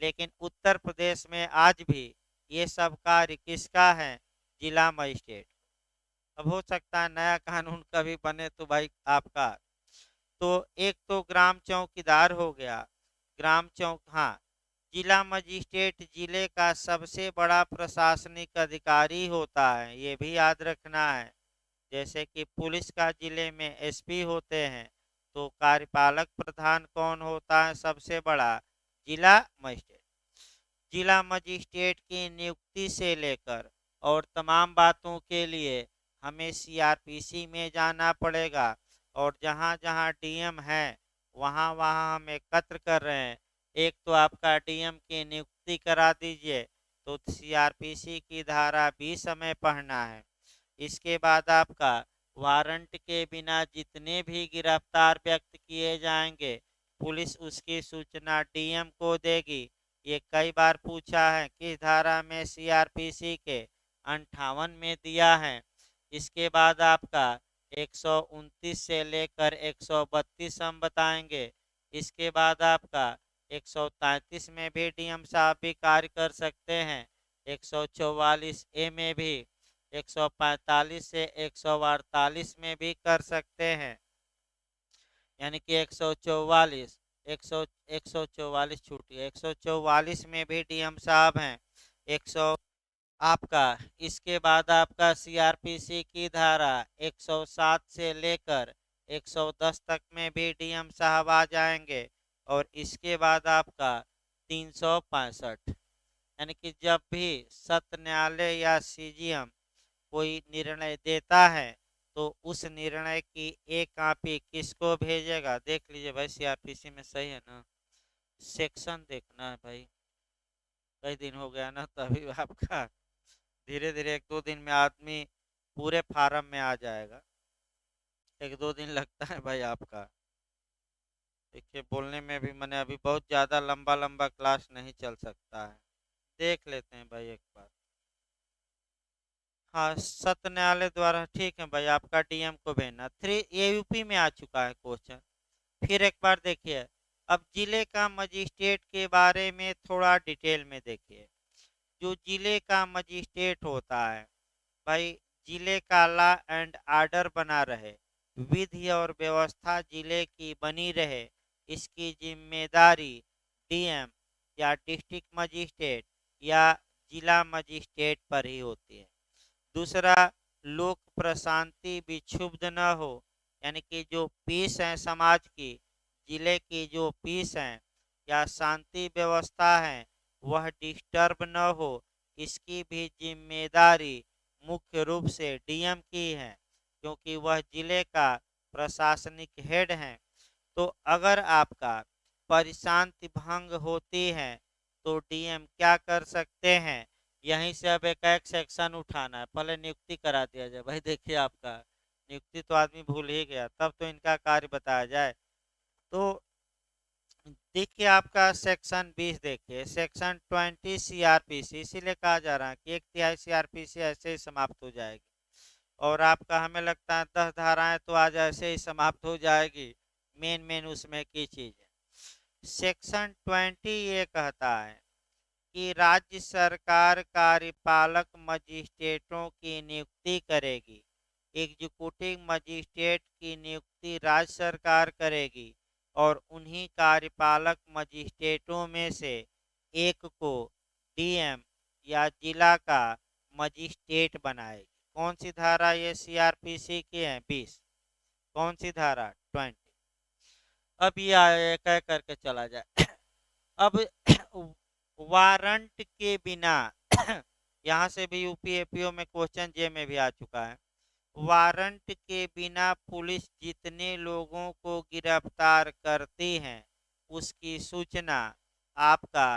लेकिन उत्तर प्रदेश में आज भी ये सब कार्य किसका है, जिला मजिस्ट्रेट। अब हो सकता है नया कानून कभी बने तो भाई आपका। तो एक तो ग्राम चौकीदार हो गया, ग्राम चौक, हाँ, जिला मजिस्ट्रेट जिले का सबसे बड़ा प्रशासनिक अधिकारी होता है, ये भी याद रखना है। जैसे कि पुलिस का जिले में एसपी होते हैं, तो कार्यपालक प्रधान कौन होता है सबसे बड़ा, जिला मजिस्ट्रेट। जिला मजिस्ट्रेट की नियुक्ति से लेकर और तमाम बातों के लिए हमें सीआरपीसी में जाना पड़ेगा। और जहाँ जहाँ डीएम है वहाँ वहाँ हम एकत्र कर रहे हैं। एक तो आपका डीएम की नियुक्ति करा दीजिए, तो सीआरपीसी की धारा 20 हमें पढ़ना है। इसके बाद आपका वारंट के बिना जितने भी गिरफ्तार व्यक्ति किए जाएंगे, पुलिस उसकी सूचना डीएम को देगी। ये कई बार पूछा है किस धारा में, सीआरपीसी के 58 में दिया है। इसके बाद आपका 129 से लेकर 132 हम बताएंगे। इसके बाद आपका 133 में भी डीएम साहब भी कार्य कर सकते हैं, 144 ए में भी, 145 से 148 में भी कर सकते हैं। यानी कि 144, 144 छूट गया, 144 में भी डीएम साहब हैं। 100 आपका, इसके बाद आपका सीआरपीसी की धारा 107 से लेकर 110 तक में भी डीएम साहब आ जाएंगे। और इसके बाद आपका 365, यानी कि जब भी सत्र न्यायालय या सीजीएम कोई निर्णय देता है, तो उस निर्णय की एक कॉपी किसको भेजेगा, देख लीजिए भाई, सीआरपीसी में सही है ना, सेक्शन देखना है भाई, कई दिन हो गया ना, तभी आपका धीरे धीरे 1-2 दिन में आदमी पूरे फार्म में आ जाएगा। 1-2 दिन लगता है भाई आपका। देखिए बोलने में भी मैंने अभी बहुत ज़्यादा लंबा लंबा क्लास नहीं चल सकता है। देख लेते हैं भाई एक बार। हाँ, सत्र न्यायालय द्वारा, ठीक है भाई, आपका डीएम को भेजना। 3 ये यूपी में आ चुका है क्वेश्चन। फिर एक बार देखिए, अब जिले का मजिस्ट्रेट के बारे में थोड़ा डिटेल में देखिए। जो जिले का मजिस्ट्रेट होता है भाई, जिले का लॉ एंड ऑर्डर बना रहे, विधि और व्यवस्था जिले की बनी रहे, इसकी जिम्मेदारी डीएम या डिस्ट्रिक्ट मजिस्ट्रेट या जिला मजिस्ट्रेट पर ही होती है। दूसरा, लोक प्रशांति विक्षुब्ध न हो, यानी कि जो पीस है समाज की, जिले की जो पीस है या शांति व्यवस्था है, वह डिस्टर्ब न हो, इसकी भी जिम्मेदारी मुख्य रूप से डीएम की है, क्योंकि वह जिले का प्रशासनिक हेड है। तो अगर आपका परिशांति भंग होती है तो डीएम क्या कर सकते हैं? यहीं से अब एक एक सेक्शन उठाना है, पहले नियुक्ति करा दिया जाए। भाई देखिए, आपका नियुक्ति तो आदमी भूल ही गया, तब तो इनका कार्य बताया जाए। तो देखिए आपका सेक्शन 20, देखिए सेक्शन 20 सीआरपीसी, इसीलिए कहा जा रहा है कि 1/3 सीआरपीसी ऐसे ही समाप्त हो जाएगी। और आपका हमें लगता है 10 धाराएं तो आज ऐसे ही समाप्त हो जाएगी। मेन मेन उसमें की चीज है। सेक्शन 20 ये कहता है कि राज्य सरकार कार्यपालक मजिस्ट्रेटों की नियुक्ति करेगी। एग्जीक्यूटिव मजिस्ट्रेट की नियुक्ति राज्य सरकार करेगी और उन्हीं कार्यपालक मजिस्ट्रेटों में से एक को डीएम या जिला का मजिस्ट्रेट बनाएगी। कौन सी धारा ये सीआरपीसी की है? 20। कौन सी धारा? 20। अब ये एक एक करके चला जाए। अब वारंट के बिना यहाँ से भी यूपी एपीओ में क्वेश्चन जे में भी आ चुका है। वारंट के बिना पुलिस जितने लोगों को गिरफ्तार करती है उसकी सूचना आपका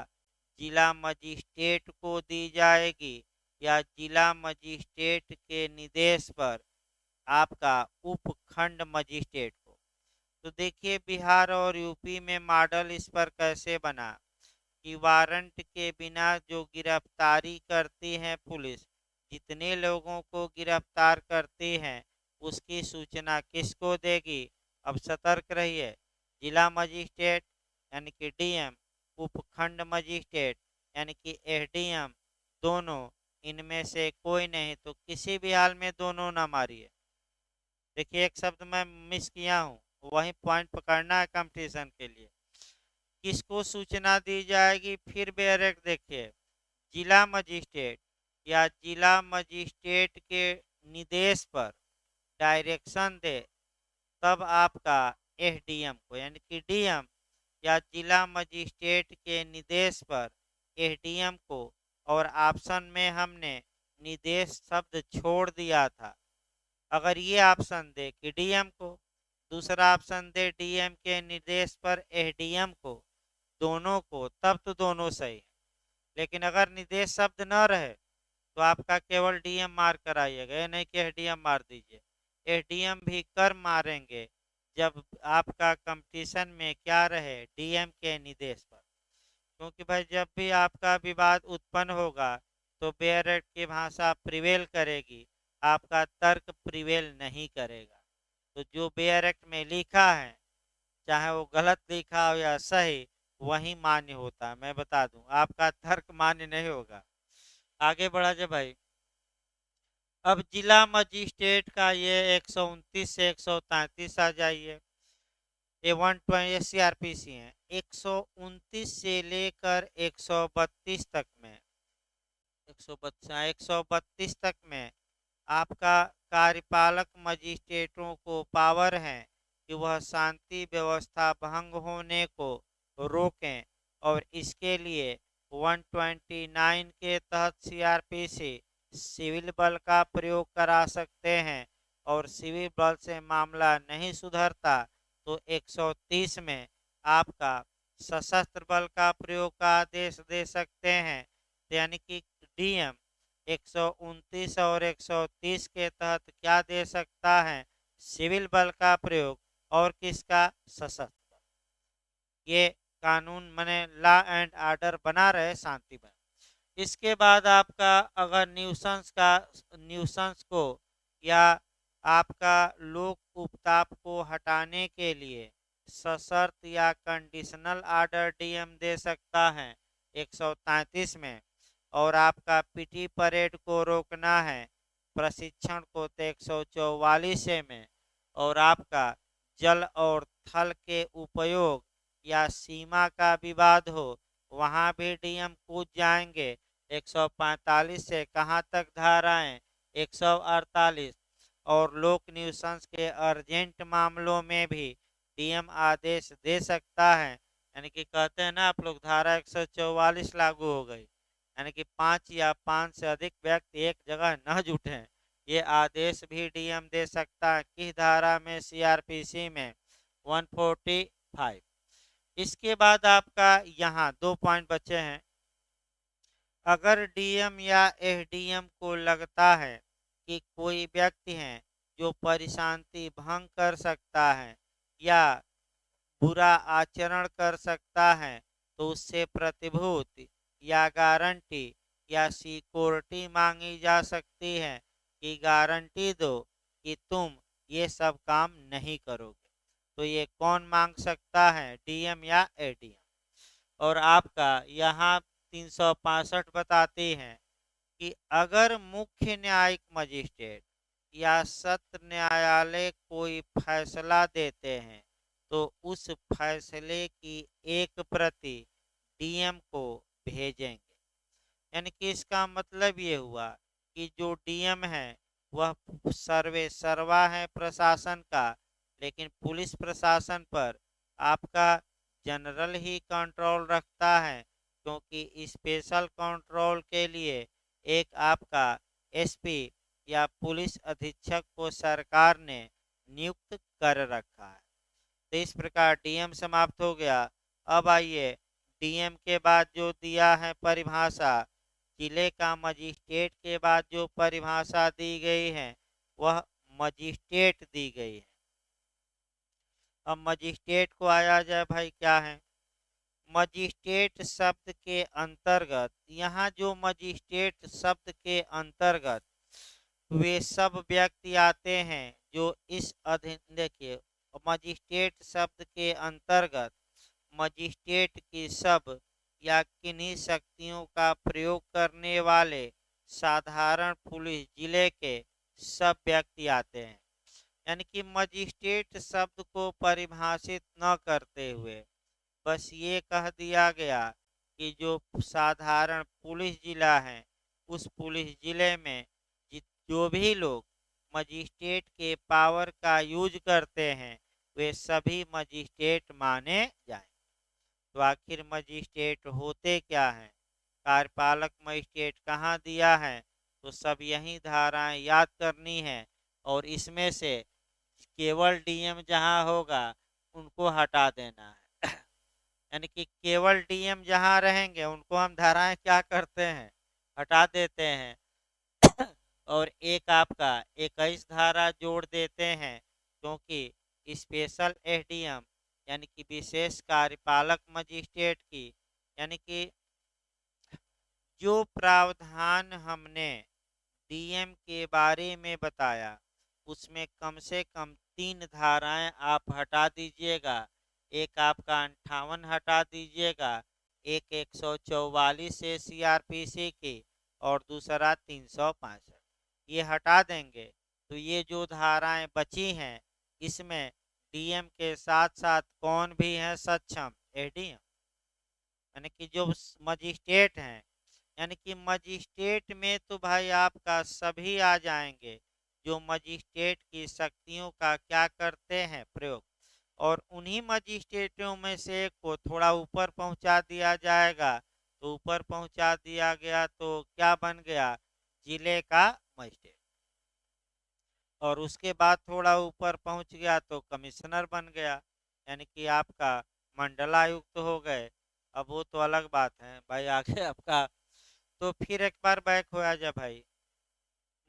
जिला मजिस्ट्रेट को दी जाएगी या जिला मजिस्ट्रेट के निर्देश पर आपका उपखंड मजिस्ट्रेट को। तो देखिए बिहार और यूपी में मॉडल इस पर कैसे बना कि वारंट के बिना जो गिरफ्तारी करती है पुलिस, जितने लोगों को गिरफ्तार करती है उसकी सूचना किसको देगी? अब सतर्क रहिए। जिला मजिस्ट्रेट यानी कि डीएम, उपखंड मजिस्ट्रेट यानी कि एसडीएम, दोनों, इनमें से कोई नहीं। तो किसी भी हाल में दोनों ना मारिए। देखिए एक शब्द मैं मिस किया हूँ, वही पॉइंट पकड़ना है कंपटीशन के लिए। किसको सूचना दी जाएगी? फिर बेरेक देखिए, जिला मजिस्ट्रेट या जिला मजिस्ट्रेट के निर्देश पर डायरेक्शन दे, तब आपका एसडीएम को, यानी कि डीएम या जिला मजिस्ट्रेट के निर्देश पर एसडीएम को। और ऑप्शन में हमने निर्देश शब्द छोड़ दिया था। अगर ये ऑप्शन दे कि डीएम को, दूसरा ऑप्शन दे डीएम के निर्देश पर एसडीएम को, दोनों को, तब तो दोनों सही है। लेकिन अगर निर्देश शब्द न रहे तो आपका केवल डीएम मार कर आइएगा, ये नहीं कि एसडीएम मार दीजिए। एसडीएम भी कर मारेंगे जब आपका कंपटीशन में क्या रहे? डीएम के निर्देश पर। क्योंकि भाई जब भी आपका विवाद उत्पन्न होगा तो बेयर की भाषा प्रिवेल करेगी, आपका तर्क प्रिवेल नहीं करेगा। तो जो बेयर एक्ट में लिखा है, चाहे वो गलत लिखा हो या सही, वही मान्य होता है। मैं बता दूं, आपका तर्क मान्य नहीं होगा। आगे बढ़ा जाए भाई। अब जिला मजिस्ट्रेट का ये 129 से 133 आ जाइए। ये 120 सीआरपीसी है। 129 से लेकर 132 तक में, 132 तक में आपका कार्यपालक मजिस्ट्रेटों को पावर है कि वह शांति व्यवस्था भंग होने को रोकें और इसके लिए 129 के तहत सीआरपीसी सिविल बल का प्रयोग करा सकते हैं। और सिविल बल से मामला नहीं सुधरता तो 130 में आपका सशस्त्र बल का प्रयोग का आदेश दे सकते हैं। यानी कि डीएम 129 और 130 के तहत क्या दे सकता है? सिविल बल का प्रयोग और किसका? सशस्त्र बल। ये कानून माने लॉ एंड ऑर्डर बना रहे, शांति बने। इसके बाद आपका अगर न्यूसेंस को या आपका लोक उपताप को हटाने के लिए सशर्त या कंडीशनल ऑर्डर डीएम दे सकता है 133 में। और आपका पीटी परेड को रोकना है, प्रशिक्षण को तो 144 में। और आपका जल और थल के उपयोग या सीमा का विवाद हो, वहां भी डीएम कूद जाएंगे 145 से। कहाँ तक धाराएं? 148। और लोक न्यूसेंस के अर्जेंट मामलों में भी डीएम आदेश दे सकता है। यानी कि कहते हैं ना आप लोग, धारा 144 लागू हो गई, यानी कि 5 या 5 से अधिक व्यक्ति एक जगह न जुटें, ये आदेश भी डीएम दे सकता है। किस धारा में? सीआरपीसी में 145। इसके बाद आपका यहाँ 2 पॉइंट बचे हैं। अगर डीएम या एसडीएम को लगता है कि कोई व्यक्ति है जो परिशांति भंग कर सकता है या बुरा आचरण कर सकता है, तो उससे प्रतिभूति या गारंटी या सिक्योरिटी मांगी जा सकती है कि गारंटी दो कि तुम ये सब काम नहीं करोगे। तो ये कौन मांग सकता है? डीएम या एडीएम। और आपका यहाँ 365 बताती हैं कि अगर मुख्य न्यायिक मजिस्ट्रेट या सत्र न्यायालय कोई फैसला देते हैं, तो उस फैसले की एक प्रति डीएम को भेजेंगे। यानी कि इसका मतलब ये हुआ कि जो डीएम है वह सर्वे सर्वा है प्रशासन का, लेकिन पुलिस प्रशासन पर आपका जनरल ही कंट्रोल रखता है, क्योंकि स्पेशल कंट्रोल के लिए एक आपका एसपी या पुलिस अधीक्षक को सरकार ने नियुक्त कर रखा है। तो इस प्रकार डीएम समाप्त हो गया। अब आइए डीएम के बाद जो दिया है परिभाषा, जिले का मजिस्ट्रेट के बाद जो परिभाषा दी गई है वह मजिस्ट्रेट दी गई है। अब मजिस्ट्रेट को आया जाए भाई, क्या है मजिस्ट्रेट शब्द के अंतर्गत? यहाँ जो मजिस्ट्रेट शब्द के अंतर्गत वे सब व्यक्ति आते हैं जो इस अधीन, देखिए मजिस्ट्रेट शब्द के अंतर्गत मजिस्ट्रेट की सब या किन्हीं शक्तियों का प्रयोग करने वाले साधारण पुलिस जिले के सब व्यक्ति आते हैं। यानी कि मजिस्ट्रेट शब्द को परिभाषित न करते हुए बस ये कह दिया गया कि जो साधारण पुलिस जिला है, उस पुलिस जिले में जो भी लोग मजिस्ट्रेट के पावर का यूज करते हैं वे सभी मजिस्ट्रेट माने जाएं। तो आखिर मजिस्ट्रेट होते क्या हैं? कार्यपालक मजिस्ट्रेट कहाँ दिया है? तो सब यही धाराएं याद करनी है, और इसमें से केवल डीएम जहां होगा उनको हटा देना है। यानी कि केवल डीएम जहां रहेंगे उनको हम धाराएं क्या करते हैं? हटा देते हैं। और एक आपका 21 धारा जोड़ देते हैं, क्योंकि स्पेशल एसडीएम यानी कि विशेष कार्यपालक मजिस्ट्रेट की, यानी कि जो प्रावधान हमने डीएम के बारे में बताया उसमें कम से कम 3 धाराएं आप हटा दीजिएगा। एक आपका 58 हटा दीजिएगा, एक 144 से सीआरपीसी की, और दूसरा 365 ये हटा देंगे। तो ये जो धाराएं बची हैं इसमें डीएम के साथ साथ कौन भी है सक्षम? एडीएम, यानी कि जो मजिस्ट्रेट हैं। यानी कि मजिस्ट्रेट में तो भाई आपका सभी आ जाएंगे जो मजिस्ट्रेट की शक्तियों का क्या करते हैं? प्रयोग। और उन्हीं मजिस्ट्रेटों में से एक को थोड़ा ऊपर पहुंचा दिया जाएगा। तो ऊपर पहुंचा दिया गया तो क्या बन गया? जिले का मजिस्ट्रेट। और उसके बाद थोड़ा ऊपर पहुंच गया तो कमिश्नर बन गया, यानी कि आपका मंडलायुक्त हो गए। अब वो तो अलग बात है भाई। आगे आपका तो फिर एक बार बैक हो जा भाई।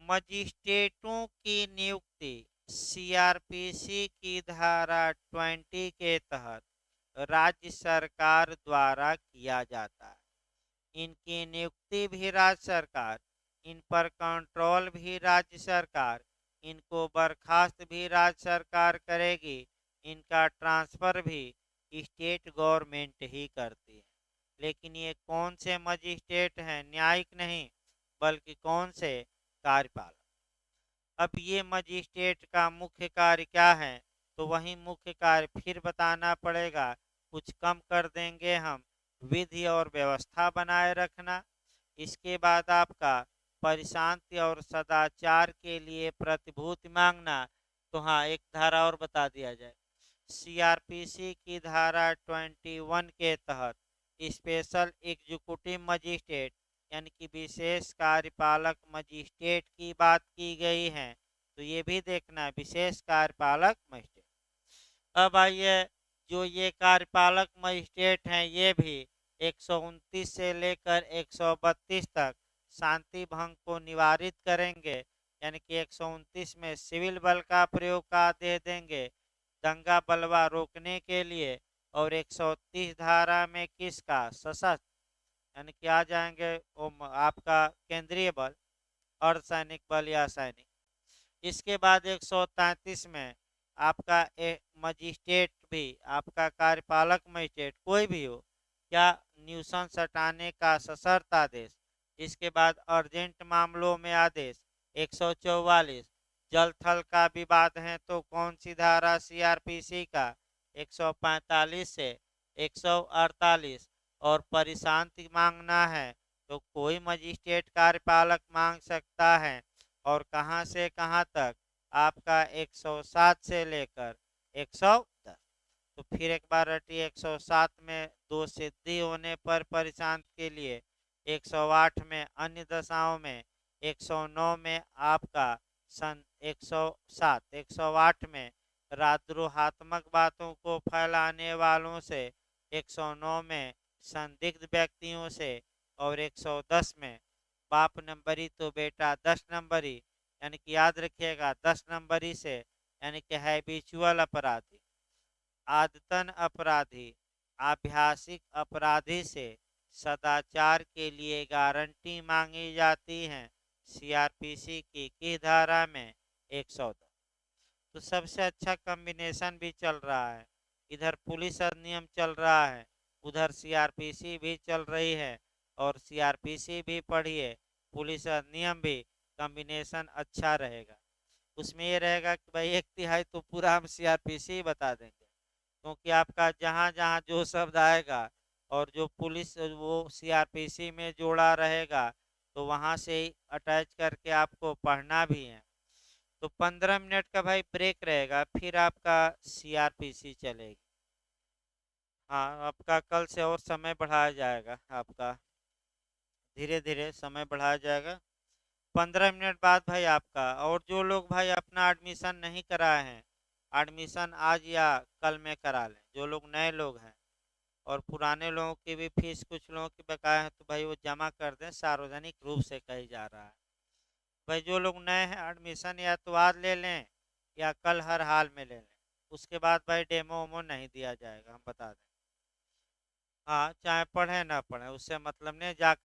मजिस्ट्रेटों की नियुक्ति सीआरपीसी की धारा 20 के तहत राज्य सरकार द्वारा किया जाता है। इनकी नियुक्ति भी राज्य सरकार, इन पर कंट्रोल भी राज्य सरकार, इनको बर्खास्त भी राज्य सरकार करेगी, इनका ट्रांसफर भी स्टेट गवर्नमेंट ही करती है। लेकिन ये कौन से मजिस्ट्रेट हैं? न्यायिक नहीं, बल्कि कौन से? कार्यपालक। अब ये मजिस्ट्रेट का मुख्य कार्य क्या है? तो वही मुख्य कार्य फिर बताना पड़ेगा, कुछ कम कर देंगे हम। विधि और व्यवस्था बनाए रखना। इसके बाद आपका परिशांति और सदाचार के लिए प्रतिभूति मांगना। तो हाँ, एक धारा और बता दिया जाए। सीआरपीसी की धारा 21 के तहत स्पेशल एग्जीक्यूटिव मजिस्ट्रेट यानी कि विशेष कार्यपालक मजिस्ट्रेट की बात की गई है। तो ये भी देखना है, विशेष कार्यपालक मजिस्ट्रेट। अब आइए, जो ये कार्यपालक मजिस्ट्रेट हैं ये भी 129 से लेकर 132 तक शांति भंग को निवारित करेंगे। यानी कि 129 में सिविल बल का प्रयोग का आदेश देंगे दंगा बलवा रोकने के लिए, और 130 धारा में किसका? सशस्त्र, यानी कि आ जाएंगे आपका केंद्रीय बल, अर्धसैनिक बल या सैनिक। इसके बाद 133 में आपका मजिस्ट्रेट भी, आपका कार्यपालक मजिस्ट्रेट कोई भी हो, क्या? न्यूसेंस हटाने का सशर्त आदेश। इसके बाद अर्जेंट मामलों में आदेश 144। जल थल का विवाद है तो कौन सी धारा सीआरपीसी का? 145 से 148। और परिशांति मांगना है तो कोई मजिस्ट्रेट कार्यपालक मांग सकता है। और कहाँ से कहाँ तक? आपका 107 से लेकर 110। तो फिर एक बार रटिए, 107 में दो सिद्धि होने पर परिशांत के लिए, 108 में अन्य दशाओं में, 109 में आपका सन 107, 108 में राजद्रोहात्मक बातों को फैलाने वालों से, 109 में संदिग्ध व्यक्तियों से, और 110 में बाप नंबरी तो बेटा 10 नंबरी, यानी कि याद रखिएगा 10 नंबरी से, यानी कि हैबिचुअल अपराधी, आदतन अपराधी, आभ्यासिक अपराधी से सदाचार के लिए गारंटी मांगी जाती है सीआरपीसी की किस धारा में? 110। तो सबसे अच्छा कॉम्बिनेशन भी चल रहा है, इधर पुलिस अधिनियम चल रहा है, उधर सीआरपीसी भी चल रही है, और सीआरपीसी भी पढ़िए, पुलिस अधिनियम भी, कॉम्बिनेशन अच्छा रहेगा। उसमें ये रहेगा कि भाई 1/3 तो पूरा हम सीआरपीसी ही बता देंगे, क्योंकि आपका जहाँ जहाँ जो शब्द आएगा और जो पुलिस वो सीआरपीसी में जोड़ा रहेगा, तो वहाँ से ही अटैच करके आपको पढ़ना भी है। तो 15 मिनट का भाई ब्रेक रहेगा, फिर आपका सीआरपीसी चलेगी। हाँ, आपका कल से और समय बढ़ाया जाएगा, आपका धीरे धीरे समय बढ़ाया जाएगा। 15 मिनट बाद भाई आपका, और जो लोग भाई अपना एडमिशन नहीं कराए हैं, एडमिशन आज या कल में करा लें, जो लोग नए लोग हैं। और पुराने लोगों की भी फीस कुछ लोगों की बकाया है तो भाई वो जमा कर दें, सार्वजनिक रूप से कही जा रहा है। भाई जो लोग नए हैं एडमिशन या तो आज ले लें या कल हर हाल में ले लें। उसके बाद भाई डेमो वेमो नहीं दिया जाएगा, हम बता दें। हाँ, चाहे पढ़े ना पढ़े उससे मतलब नहीं, जा